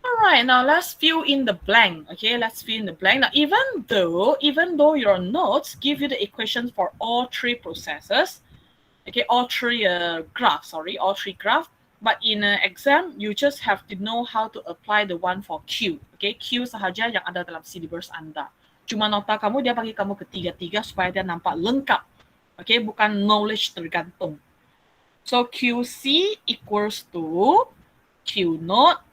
Speaker 1: All right, now let's fill in the blank. Okay, let's fill in the blank. Now, even though your notes give you the equations for all three processes, okay, all three graphs, but in an exam, you just have to know how to apply the one for Q. Okay, Q sahaja yang ada dalam syllabus Anda. Cuma nota kamu, dia bagi kamu ketiga-tiga supaya dia nampak lengkap. Okay, bukan knowledge tergantung. So QC equals to Q naught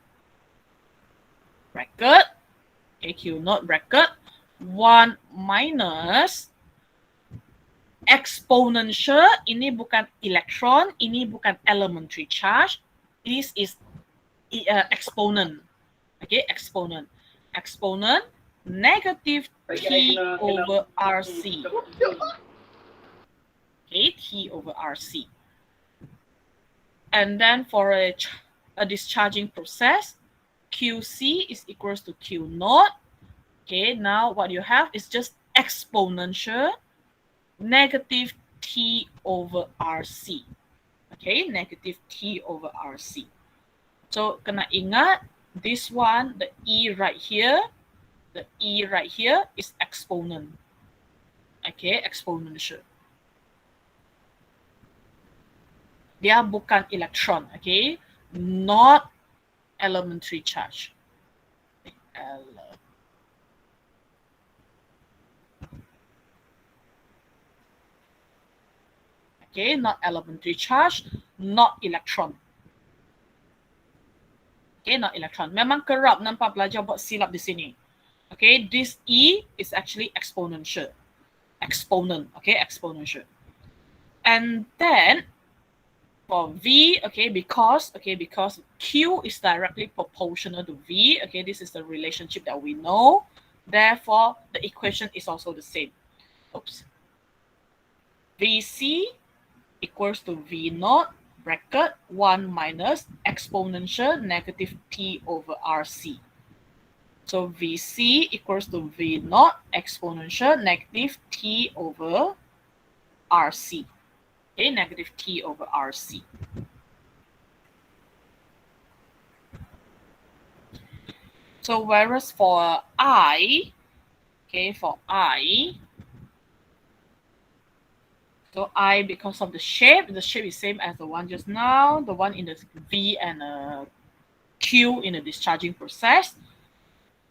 Speaker 1: bracket, okay, Q naught bracket 1 minus exponential, ini bukan electron, ini bukan elementary charge, this is exponent. Okay, exponent negative T over RC. Okay, T over RC. And then for a discharging process, QC is equals to Q naught. Okay, now what you have is just exponential negative T over RC. Okay, negative T over RC. So kena ingat, this one, the E right here is exponent. Okay, exponential. Dia bukan electron, okay? Not elementary charge. Okay, not elementary charge, not electron. Okay, not electron. Memang kerap nampak pelajar buat silap di sini. Okay, this E is actually exponential. Exponent, okay, exponential. And then for V, okay, because Q is directly proportional to V, okay, this is the relationship that we know. Therefore, the equation is also the same. Oops. VC equals to V naught bracket 1 minus exponential negative T over RC. So VC equals to V naught exponential negative T over RC. Okay, negative T over RC. So whereas for I, okay, for I, so I, because of the shape is same as the one just now, the one in the V and Q in the discharging process.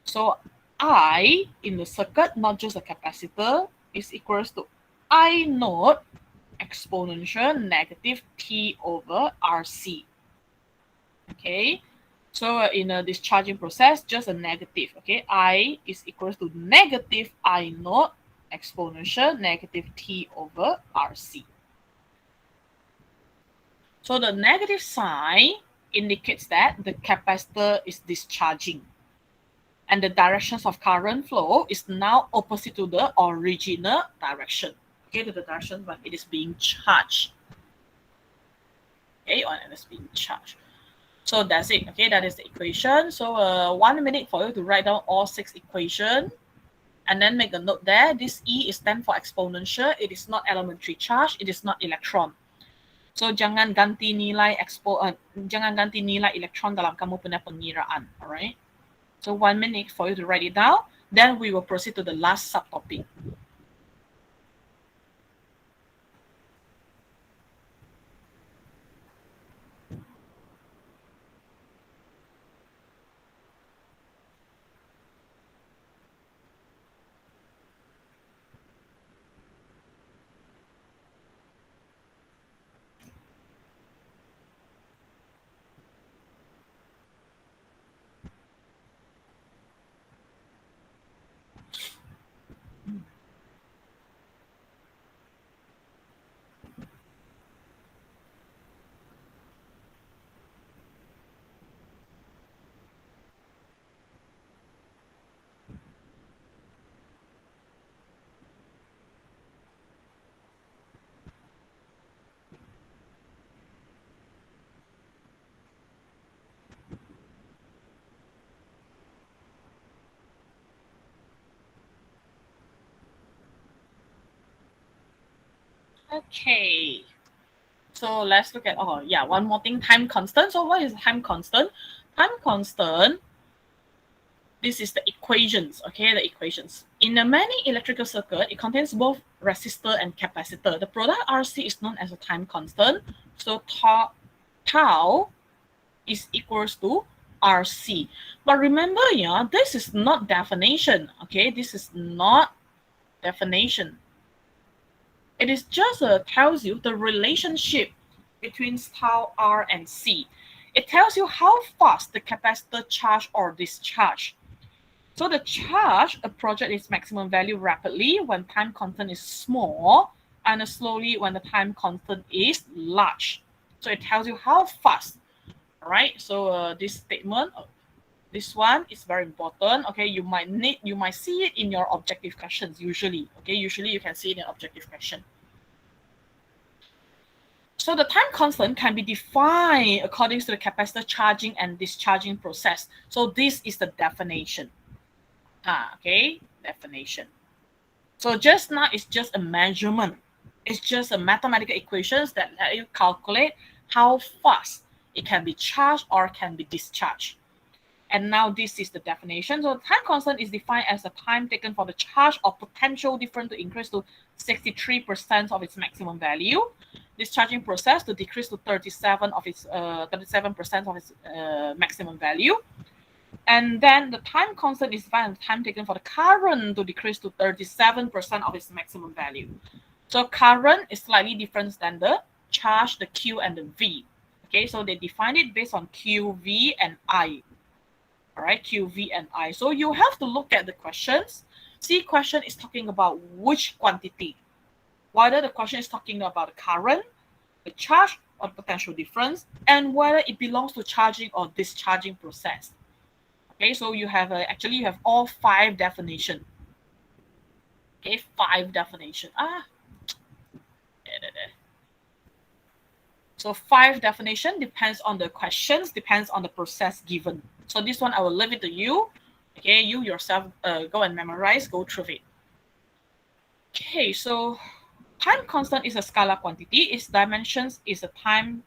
Speaker 1: So I in the circuit, not just a capacitor, is equals to I naught exponential negative T over RC. Okay, so in a discharging process, just a negative. Okay, I is equals to negative I naught exponential negative T over RC. So the negative sign indicates that the capacitor is discharging. And the directions of current flow is now opposite to the original direction. Okay, to the direction when it is being charged. Okay, when it is being charged. So that's it. Okay, that is the equation. So 1 minute for you to write down all 6 equations. And then make a note there. This E is stand for exponential. It is not elementary charge. It is not electron. So jangan ganti nilai elektron dalam kamu punya pengiraan. Alright. So 1 minute for you to write it down. Then we will proceed to the last subtopic. Okay. So let's look at, one more thing, time constant. So what is time constant? Time constant, this is the equations, okay, the equations. In a many electrical circuit, it contains both resistor and capacitor. The product RC is known as a time constant. So tau is equals to RC. But remember, yeah, this is not definition, okay? This is not definition. It is just tells you the relationship between tau R and C. It tells you how fast the capacitor charge or discharge. So the charge approaches its maximum value rapidly when time constant is small and slowly when the time constant is large. So it tells you how fast. All right. So this statement, this one is very important. Okay, you might see it in your objective questions usually. Okay, usually you can see it in objective question. So the time constant can be defined according to the capacitor charging and discharging process. So this is the definition. Okay, definition. So just now it's just a measurement. It's just a mathematical equations that let you calculate how fast it can be charged or can be discharged. And now this is the definition. So time constant is defined as the time taken for the charge or potential difference to increase to 63% of its maximum value. Discharging process to decrease to 37% of its maximum value. And then the time constant is defined as the time taken for the current to decrease to 37% of its maximum value. So current is slightly different than the charge, the Q and the V. Okay, so they define it based on Q, V, and I. All right, Q, V, and I. So you have to look at the questions. See, question is talking about which quantity. Whether the question is talking about the current, the charge, or the potential difference, and whether it belongs to charging or discharging process. Okay, so you have actually you have all 5 definitions. Okay, 5 definitions. So 5 definition depends on the questions, depends on the process given. So this one I will leave it to you. Okay, you yourself go and memorize, go through it. Okay, so time constant is a scalar quantity. Its dimensions is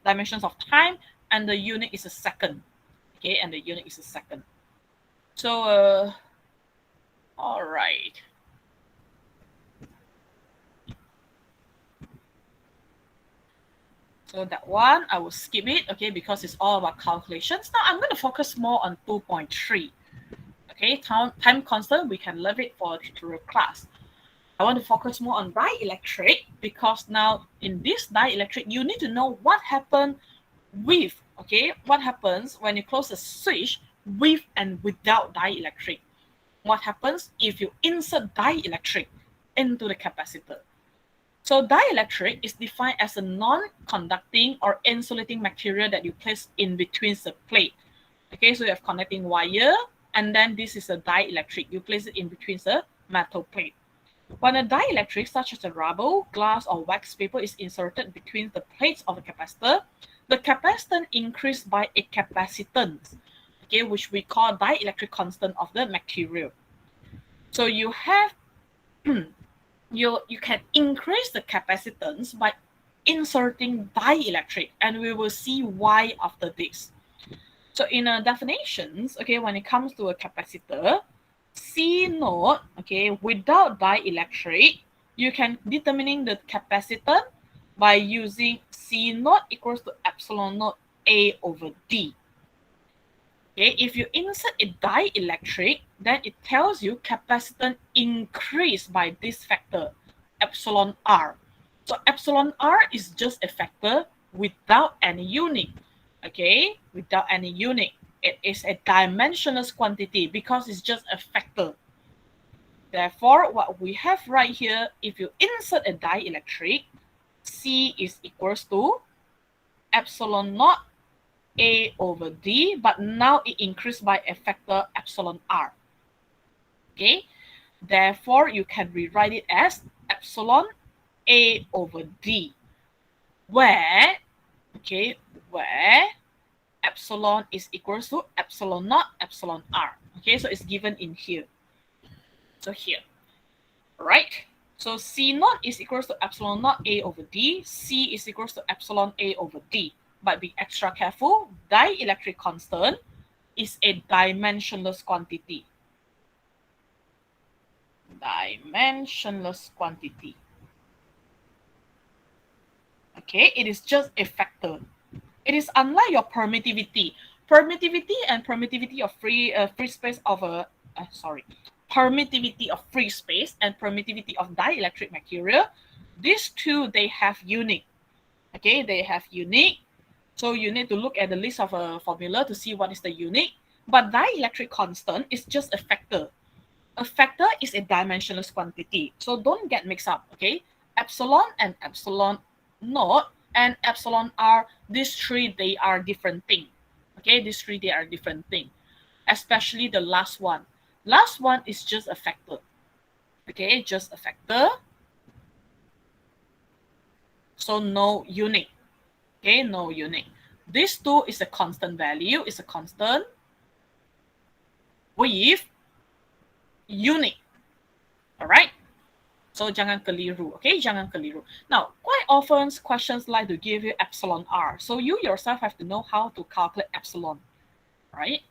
Speaker 1: dimensions of time, and the unit is a second. Okay, and the unit is a second. So all right. So that one, I will skip it, okay, because it's all about calculations. Now I'm going to focus more on 2.3. Okay, time constant, we can leave it for a tutorial class. I want to focus more on dielectric because now in this dielectric, you need to know what happened with, okay, what happens when you close a switch with and without dielectric. What happens if you insert dielectric into the capacitor? So dielectric is defined as a non-conducting or insulating material that you place in between the plate. Okay, so you have connecting wire, and then this is a dielectric. You place it in between the metal plate. When a dielectric, such as a rubber, glass, or wax paper, is inserted between the plates of a capacitor, the capacitance increased by a capacitance, okay, which we call dielectric constant of the material. So you have you can increase the capacitance by inserting dielectric, and we will see why after this. So in definitions, okay, when it comes to a capacitor, C node, okay, without dielectric, you can determining the capacitance by using C node equals to epsilon naught A over D. Okay, if you insert a dielectric, then it tells you capacitance increase by this factor, epsilon R. So epsilon R is just a factor without any unit. Okay, without any unit. It is a dimensionless quantity because it's just a factor. Therefore, what we have right here, if you insert a dielectric, C is equals to epsilon naught A over D, but now it increased by a factor epsilon R. Okay, therefore you can rewrite it as epsilon A over D, where epsilon is equals to epsilon naught epsilon R. Okay, so it's given in here. So here, right? So C naught is equals to epsilon naught A over D. C is equals to epsilon A over D. But be extra careful, dielectric constant is a dimensionless quantity. Dimensionless quantity. Okay, it is just a factor. It is unlike your permittivity. Permittivity and permittivity of free space of a permittivity of free space and permittivity of dielectric material. These two, they have unique. Okay, they have unique. So you need to look at the list of a formula to see what is the unique. But dielectric constant is just a factor. A factor is a dimensionless quantity. So don't get mixed up, okay? Epsilon and epsilon naught and epsilon R, these three, they are different thing. Okay, these three, they are different thing. Especially the last one. Last one is just a factor. Okay, just a factor. So no unit. Okay, no unit. This two is a constant value, is a constant with unit. Alright? So jangan keliru, okay? Jangan keliru. Now, quite often questions like to give you epsilon R. So you yourself have to know how to calculate epsilon, right?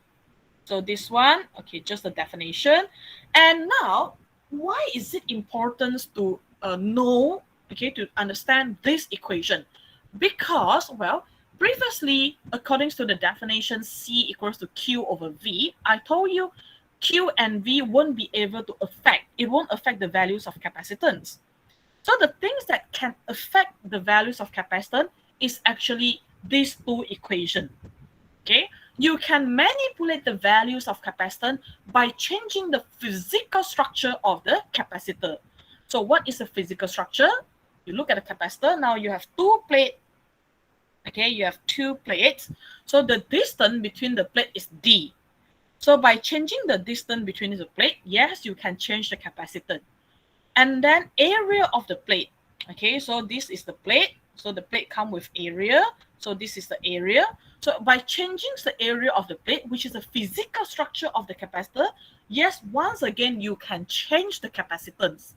Speaker 1: So this one, okay, just the definition. And now, why is it important to know, okay, to understand this equation? Because, well, previously, according to the definition C equals to Q over V, I told you Q and V won't be able to affect, it won't affect the values of capacitance. So the things that can affect the values of capacitance is actually these two equations. Okay, you can manipulate the values of capacitance by changing the physical structure of the capacitor. So what is the physical structure? You look at the capacitor, now you have two plates. Okay, you have two plates. So the distance between the plate is D. So by changing the distance between the plate, yes, you can change the capacitance. And then area of the plate. Okay, so this is the plate. So the plate comes with area. So this is the area. So by changing the area of the plate, which is the physical structure of the capacitor, yes, once again, you can change the capacitance,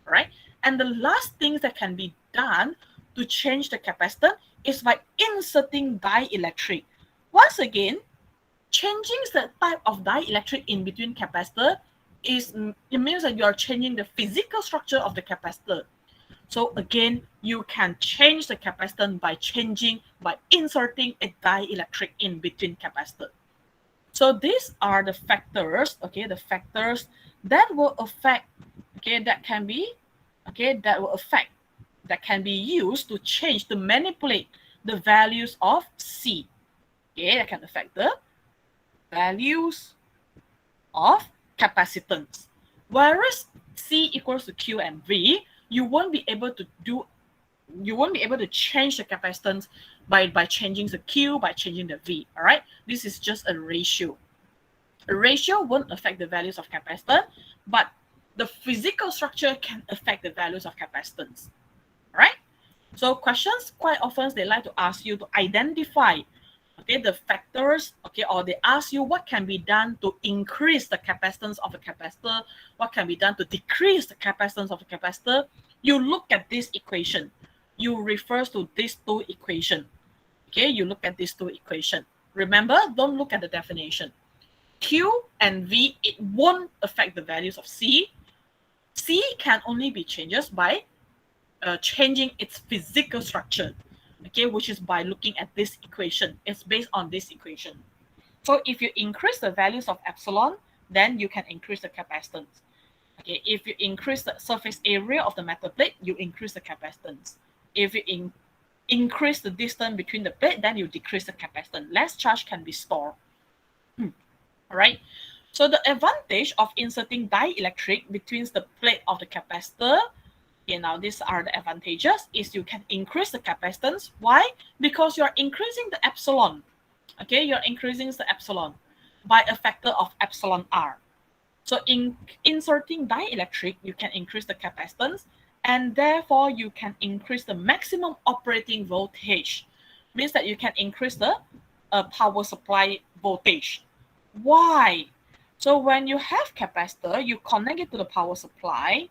Speaker 1: right? And the last thing that can be done to change the capacitance is by inserting dielectric. Once again, changing the type of dielectric in between capacitor it means that you are changing the physical structure of the capacitor. So again, you can change the capacitance by inserting a dielectric in between capacitor. So these are the factors, okay, the factors that will affect, okay, that can be used to change, to manipulate the values of C. Okay, that can affect the values of capacitance. Whereas C equals to Q and V, you won't be able to change the capacitance by changing the Q, by changing the V. All right, this is just a ratio. A ratio won't affect the values of capacitor, but the physical structure can affect the values of capacitance. All right. So questions quite often they like to ask you to identify, okay, the factors, okay, or they ask you what can be done to increase the capacitance of a capacitor, what can be done to decrease the capacitance of a capacitor. You look at this equation. You refer to these two equations. Okay, you look at these two equations. Remember, don't look at the definition. Q and V, it won't affect the values of C. C can only be changes by changing its physical structure, okay, which is by looking at this equation. It's based on this equation. So if you increase the values of epsilon, then you can increase the capacitance. Okay, if you increase the surface area of the metal plate, you increase the capacitance. If you increase the distance between the plate, then you decrease the capacitance. Less charge can be stored. All right. So the advantage of inserting dielectric between the plate of the capacitor, okay, now these are the advantages, is you can increase the capacitance. Why? Because you're increasing the epsilon. Okay, you're increasing the epsilon by a factor of epsilon r. So in inserting dielectric, you can increase the capacitance, and therefore you can increase the maximum operating voltage. Means that you can increase the power supply voltage. Why? So when you have capacitor, you connect it to the power supply.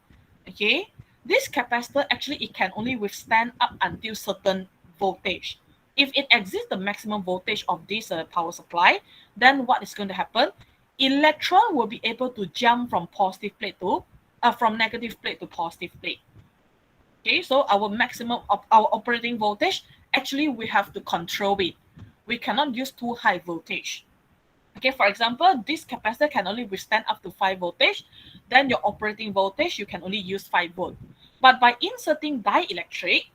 Speaker 1: Okay, this capacitor actually it can only withstand up until certain voltage. If it exceeds the maximum voltage of this power supply, then what is going to happen? Electron will be able to jump from positive plate to from negative plate to positive plate. Okay, so our maximum of our operating voltage, actually we have to control it. We cannot use too high voltage. Okay, for example, this capacitor can only withstand up to 5 voltage. Then your operating voltage, you can only use 5 volt. But by inserting dielectric,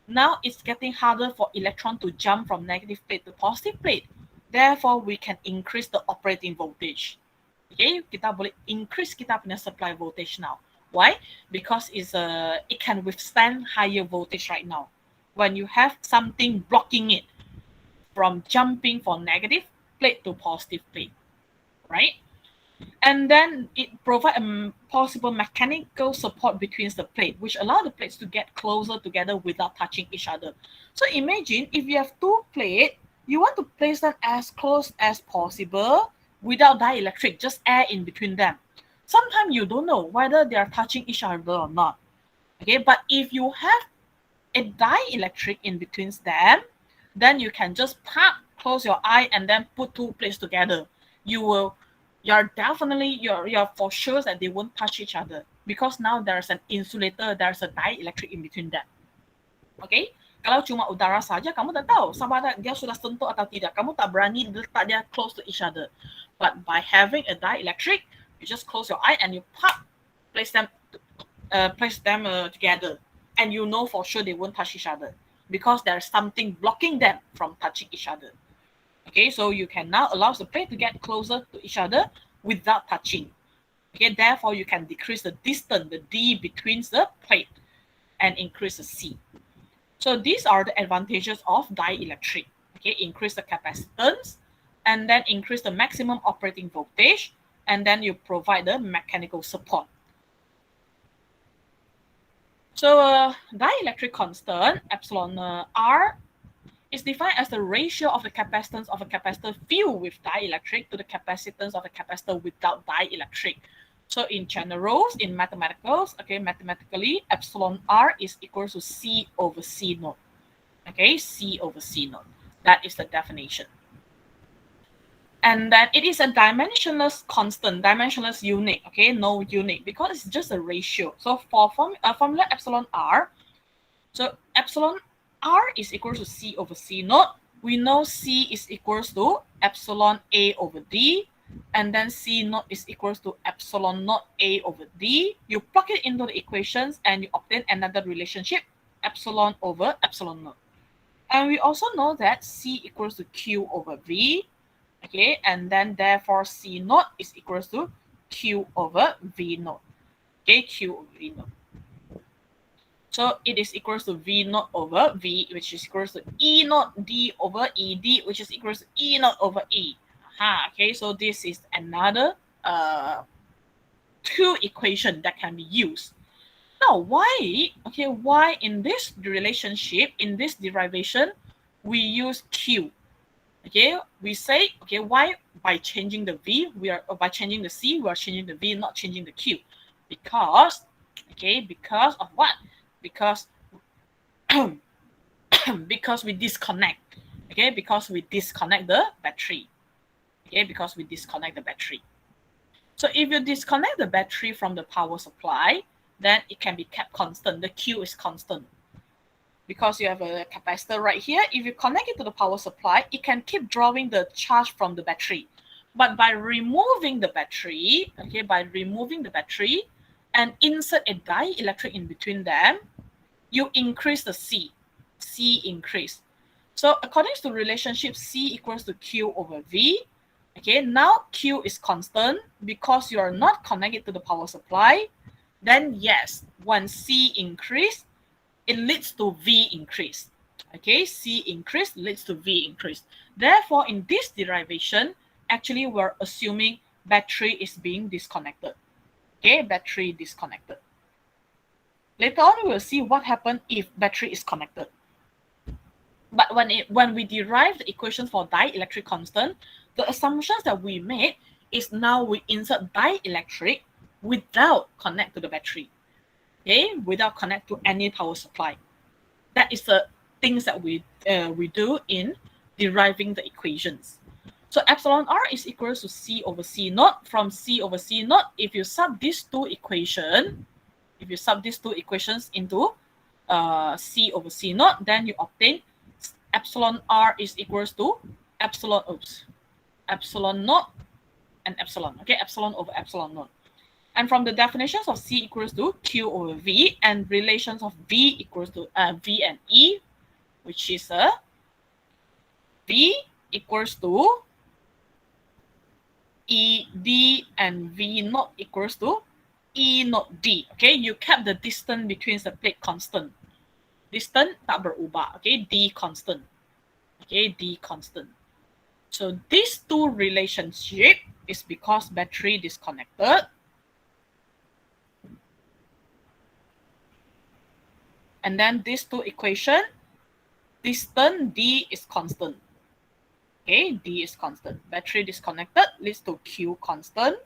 Speaker 1: now it's getting harder for electron to jump from negative plate to positive plate. Therefore, we can increase the operating voltage. Okay, kita boleh increase kita punya supply voltage now. Why? Because it can withstand higher voltage right now. When you have something blocking it from jumping from negative plate to positive plate, right? And then it provides a possible mechanical support between the plate, which allow the plates to get closer together without touching each other. So imagine if you have two plates, you want to place them as close as possible without dielectric, just air in between them. Sometimes you don't know whether they are touching each other or not. Okay, but if you have a dielectric in between them, then you can just close your eye and then put two plates together. You're for sure that they won't touch each other because now there's an insulator, there's a dielectric in between them. Okay? Kalau cuma udara saja, kamu tak tahu sama ada dia sudah sentuh atau tidak. Kamu tak berani letak dia close to each other. But by having a dielectric, you just close your eye and you place them together, and you know for sure they won't touch each other because there's something blocking them from touching each other. Okay, so you can now allow the plate to get closer to each other without touching. Okay, therefore you can decrease the distance, the D between the plate, and increase the C. So these are the advantages of dielectric. Okay, increase the capacitance, and then increase the maximum operating voltage, and then you provide the mechanical support. So dielectric constant, epsilon R, is defined as the ratio of the capacitance of a capacitor filled with dielectric to the capacitance of a capacitor without dielectric. So in generals, in mathematicals, okay, mathematically, epsilon R is equal to C over C naught. Okay, C over C naught. That is the definition. And then it is a dimensionless constant, dimensionless unit, okay, no unit, because it's just a ratio. So for formula epsilon R, so epsilon R is equal to C over C naught. We know C is equal to epsilon A over D, and then C naught is equal to epsilon naught A over D. You plug it into the equations and you obtain another relationship, epsilon over epsilon naught. And we also know that C equals to Q over V, okay, and then therefore C naught is equals to Q over V naught, okay, Q over V naught. So it is equals to V naught over V, which is equals to E naught D over ED, which is equals to E naught over E. Okay, so this is another two equation that can be used. Now, why in this relationship, in this derivation, we use Q? Okay, we say, okay, why? By changing the V, by changing the C, we are changing the V, not changing the Q. Because, okay, because of what? Because because we disconnect. Okay, because we disconnect the battery. Okay, because we disconnect the battery. So if you disconnect the battery from the power supply, then it can be kept constant. The Q is constant. Because you have a capacitor right here, if you connect it to the power supply, it can keep drawing the charge from the battery. But by removing the battery, okay, and insert a dielectric in between them, you increase the C. C increase. So according to relationship C equals to Q over V, okay, now Q is constant because you are not connected to the power supply. Then yes, when C increase, it leads to V increase. Okay, C increase leads to V increase. Therefore, in this derivation, actually we're assuming battery is being disconnected. Okay, battery disconnected. Later on, we will see what happens if battery is connected. But when we derive the equation for dielectric constant, the assumptions that we made is now we insert dielectric without connect to the battery. Okay, without connect to any power supply. That is the things that we do in deriving the equations. So epsilon r is equals to C over C naught. From C over C naught, if you sub these two equations into C over C naught, then you obtain epsilon r is equals to epsilon naught and epsilon. Okay, epsilon over epsilon naught. And from the definitions of C equals to Q over V and relations of V equals to V and E, which is V equals to E D and V naught equals to E naught D. Okay, you kept the distance between the plate constant. Distance tak berubah. Okay, D constant. Okay, D constant. So these two relationship is because battery disconnected. And then these two equation, distance D is constant. Okay, D is constant. Battery disconnected leads to Q constant.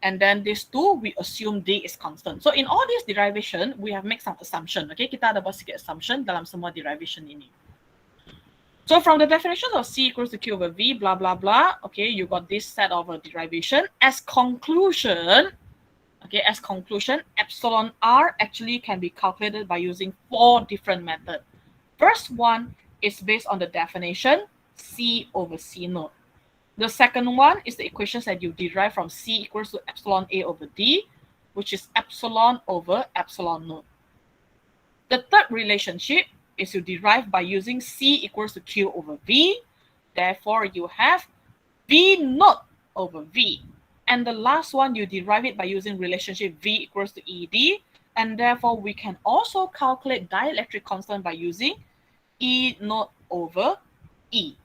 Speaker 1: And then these two, we assume D is constant. So in all these derivation, we have made some assumption. Okay, kita ada buat sikit assumption dalam semua derivation ini. So from the definition of C equals to Q over V, blah, blah, blah, okay, you got this set of a derivation. As conclusion, epsilon R actually can be calculated by using 4 different methods. First one is based on the definition C over C naught. The second one is the equations that you derive from C equals to epsilon A over D, which is epsilon over epsilon naught. The third relationship is you derive by using C equals to Q over V. Therefore, you have V naught over V. And the last one, you derive it by using relationship V equals to ED. And therefore, we can also calculate dielectric constant by using E naught over E.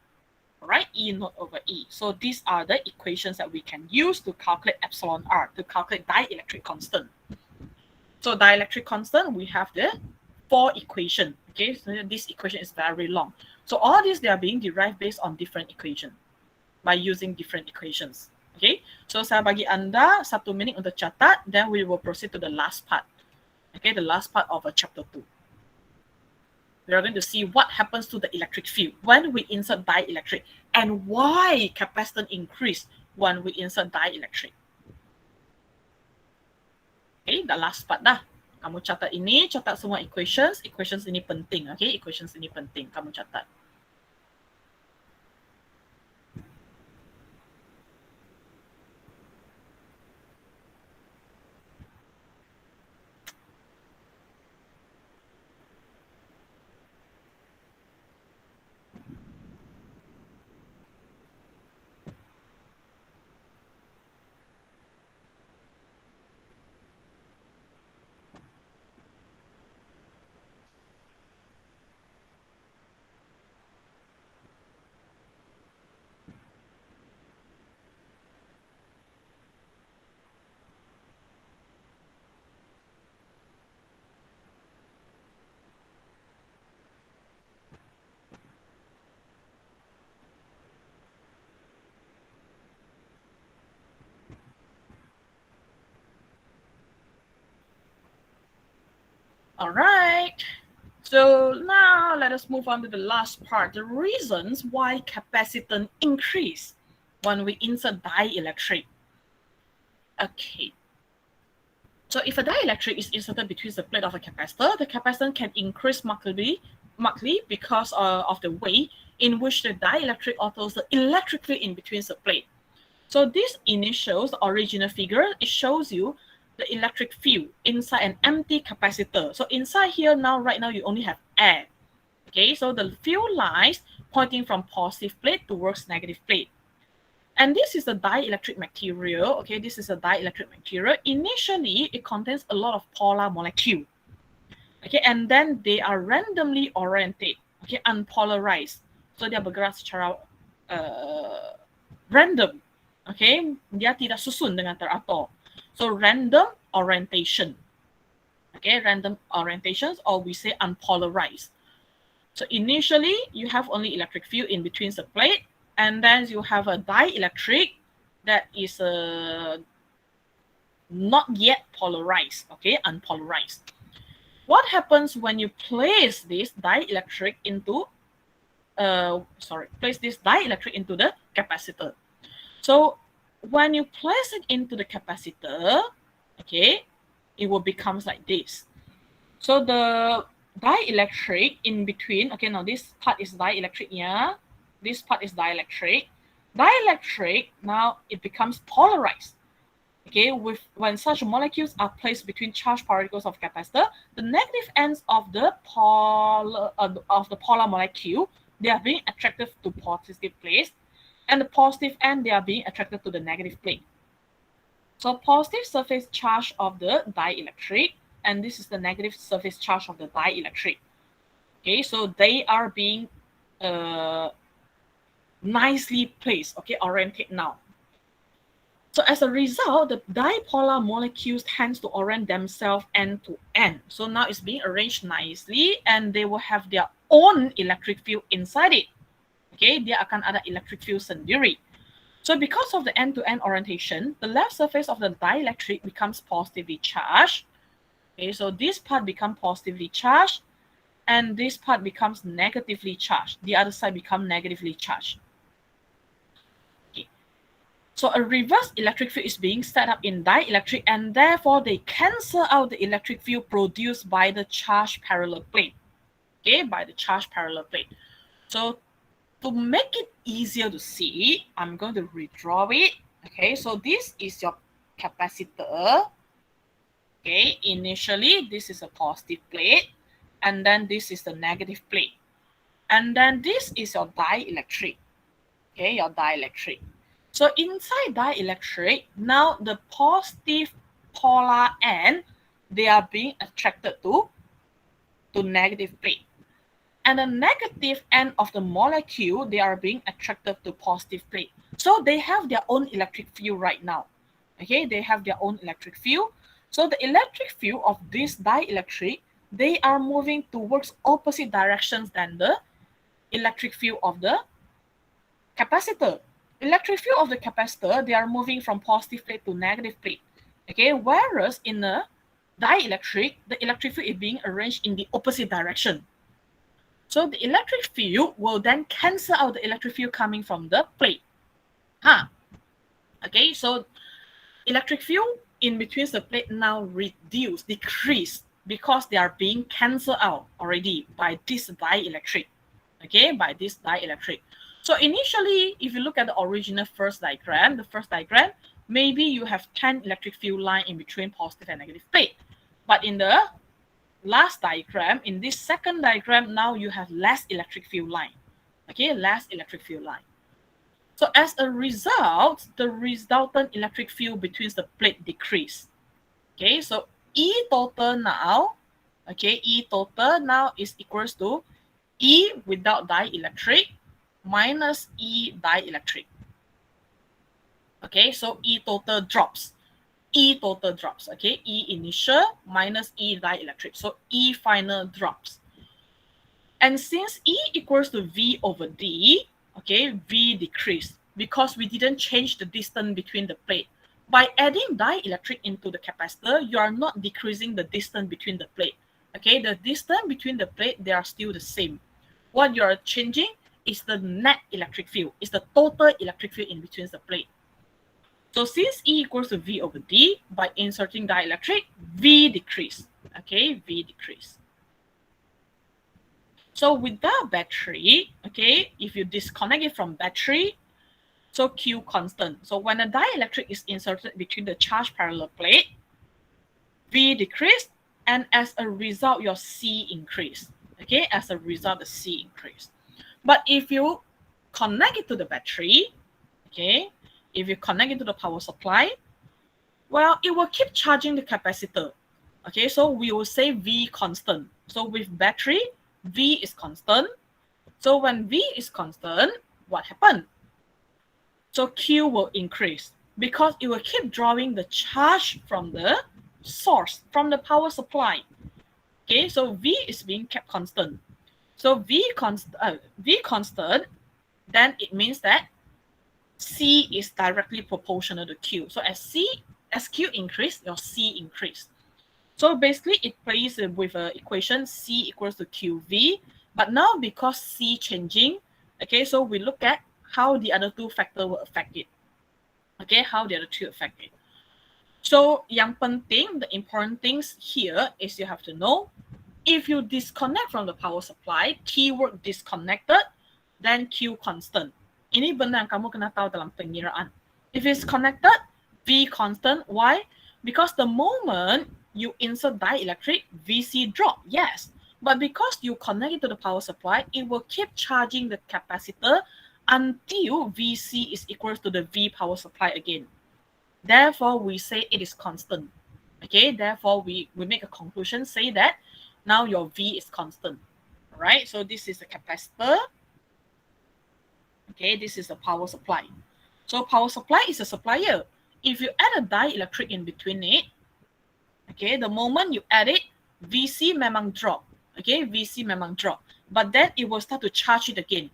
Speaker 1: Right, E naught over E. So these are the equations that we can use to calculate epsilon R, to calculate dielectric constant. So dielectric constant, we have the 4 equations. Okay, so this equation is very long. So all these, they are being derived based on different equations, by using different equations. Okay, so saya bagi anda 1 minit untuk catat, then we will proceed to the last part. Okay, the last part of chapter 2. We are going to see what happens to the electric field when we insert dielectric and why capacitance increase when we insert dielectric. Okay, the last part dah. Kamu catat ini, catat semua equations. Equations ini penting, okay? Equations ini penting, kamu catat. All right. So now let us move on to the last part, the reasons why capacitance increase when we insert dielectric. Okay. So if a dielectric is inserted between the plate of a capacitor, the capacitance can increase markedly because of the way in which the dielectric alters the electric field in between the plate. So this initials the original figure. It shows you the electric field inside an empty capacitor. So inside here now, right now, you only have air. Okay, so the field lines pointing from positive plate towards negative plate. And this is the dielectric material. Okay, this is a dielectric material. Initially, it contains a lot of polar molecule. Okay, and then they are randomly oriented. Okay, unpolarized. So dia bergerak secara random. Okay, dia tidak susun dengan teratur. So random orientation. Okay, random orientations, or we say unpolarized. So initially, you have only electric field in between the plate, and then you have a dielectric that is not yet polarized, okay, unpolarized. What happens when you place this dielectric into, place this dielectric into the capacitor? So when you place it into the capacitor, okay, it will become like this. So the dielectric in between, okay, now this part is dielectric here, this part is dielectric. Dielectric, now it becomes polarized. Okay, when such molecules are placed between charged particles of capacitor, the negative ends of the polar molecule, they are being attracted to positive place, and the positive end, they are being attracted to the negative plate. So positive surface charge of the dielectric, and this is the negative surface charge of the dielectric. Okay, so they are being nicely placed, okay, oriented now. So as a result, the dipolar molecules tend to orient themselves end to end. So now it's being arranged nicely, and they will have their own electric field inside it. Okay, dia akan ada electric field sendiri. So because of the end-to-end orientation, the left surface of the dielectric becomes positively charged. Okay, so this part becomes positively charged, and this part becomes negatively charged. The other side becomes negatively charged. Okay. So a reverse electric field is being set up in dielectric, and therefore they cancel out the electric field produced by the charged parallel plate. Okay, by the charged parallel plate. So to make it easier to see, I'm going to redraw it. Okay, so this is your capacitor. Okay, initially this is a positive plate, and then this is the negative plate. And then this is your dielectric. Okay, your dielectric. So inside dielectric, now the positive polar end, they are being attracted to negative plate. And the negative end of the molecule, they are being attracted to positive plate. So they have their own electric field right now. Okay, they have their own electric field. So the electric field of this dielectric, they are moving towards opposite directions than the electric field of the capacitor. Electric field of the capacitor, they are moving from positive plate to negative plate. Okay, whereas in the dielectric, the electric field is being arranged in the opposite direction. So the electric field will then cancel out the electric field coming from the plate. Okay, so electric field in between the plate now decrease, because they are being cancelled out already by this dielectric. Okay, by this dielectric. So initially, if you look at the original first diagram, maybe you have 10 electric field line in between positive and negative plate. But in the last diagram, in this second diagram, now you have less electric field line. Okay, less electric field line. So as a result, the resultant electric field between the plate decrease. Okay, so E total now, okay, E total now is equals to E without dielectric minus E dielectric. Okay, so E total drops. E total drops, okay? E initial minus E dielectric. So E final drops. And since E equals to V over D, okay, V decreased because we didn't change the distance between the plate. By adding dielectric into the capacitor, you are not decreasing the distance between the plate. Okay, the distance between the plate, they are still the same. What you are changing is the net electric field, is the total electric field in between the plate. So since E equals to V over D, by inserting dielectric, V decrease. Okay, V decrease. So without battery, okay, if you disconnect it from battery, so Q constant. So when a dielectric is inserted between the charge parallel plate, V decrease, and as a result, your C increase. Okay, as a result, the C increase. But if you connect it to the battery, okay, if you connect it to the power supply, well, it will keep charging the capacitor. Okay, so we will say V constant. So with battery, V is constant. So when V is constant, what happened? So Q will increase because it will keep drawing the charge from the source, from the power supply. Okay, so V is being kept constant. So V constant, then it means that C is directly proportional to Q. So as Q increase, your C increase. So basically, it plays with an equation C equals to QV. But now because C changing, okay, so we look at how the other two factors will affect it. Okay, how the other two affect it. So yang penting, the important things here is you have to know, if you disconnect from the power supply, keyword disconnected, then Q constant. Ini benda yang kamu kena tahu dalam pengiraan. If it's connected, V constant. Why? Because the moment you insert dielectric, VC drop, yes. But because you connect it to the power supply, it will keep charging the capacitor until VC is equal to the V power supply again. Therefore, we say it is constant. Okay, therefore we make a conclusion, say that now your V is constant. All right, so this is the capacitor. Okay, this is the power supply. So power supply is a supplier. If you add a dielectric in between it, okay, the moment you add it, VC memang drop. Okay, VC memang drop. But then it will start to charge it again.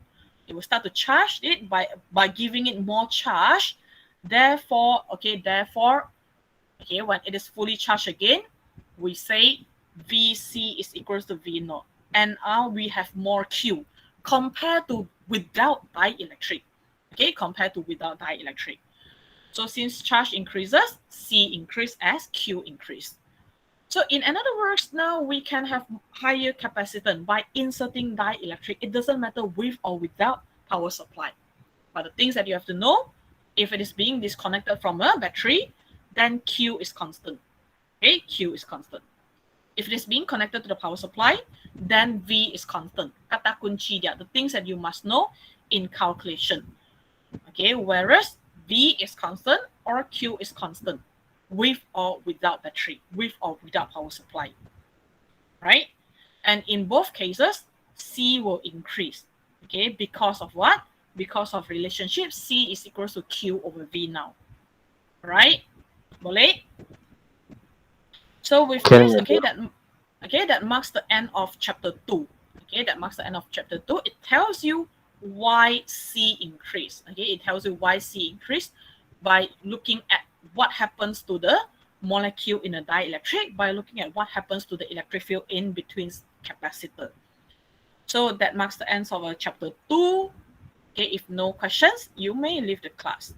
Speaker 1: It will start to charge it by giving it more charge. Therefore, okay, when it is fully charged again, we say VC is equals to V naught. And now we have more Q compared to without dielectric. Okay, compared to without dielectric. So since charge increases, C increase as Q increase. So in other words, now we can have higher capacitance by inserting dielectric. It doesn't matter with or without power supply. But the things that you have to know, if it is being disconnected from a battery, then Q is constant. Okay, Q is constant. If it is being connected to the power supply, then V is constant. Kata kunci dia, the things that you must know in calculation. Okay, whereas V is constant or Q is constant, with or without battery, with or without power supply. Right? And in both cases, C will increase. Okay, because of what? Because of relationship, C is equal to Q over V now. Right? Boleh? So with this, that marks the end of chapter 2. Okay, that marks the end of chapter 2. It tells you why C increased. Okay, it tells you why C increased by looking at what happens to the molecule in a dielectric, by looking at what happens to the electric field in between capacitor. So that marks the end of chapter 2. Okay, if no questions, you may leave the class.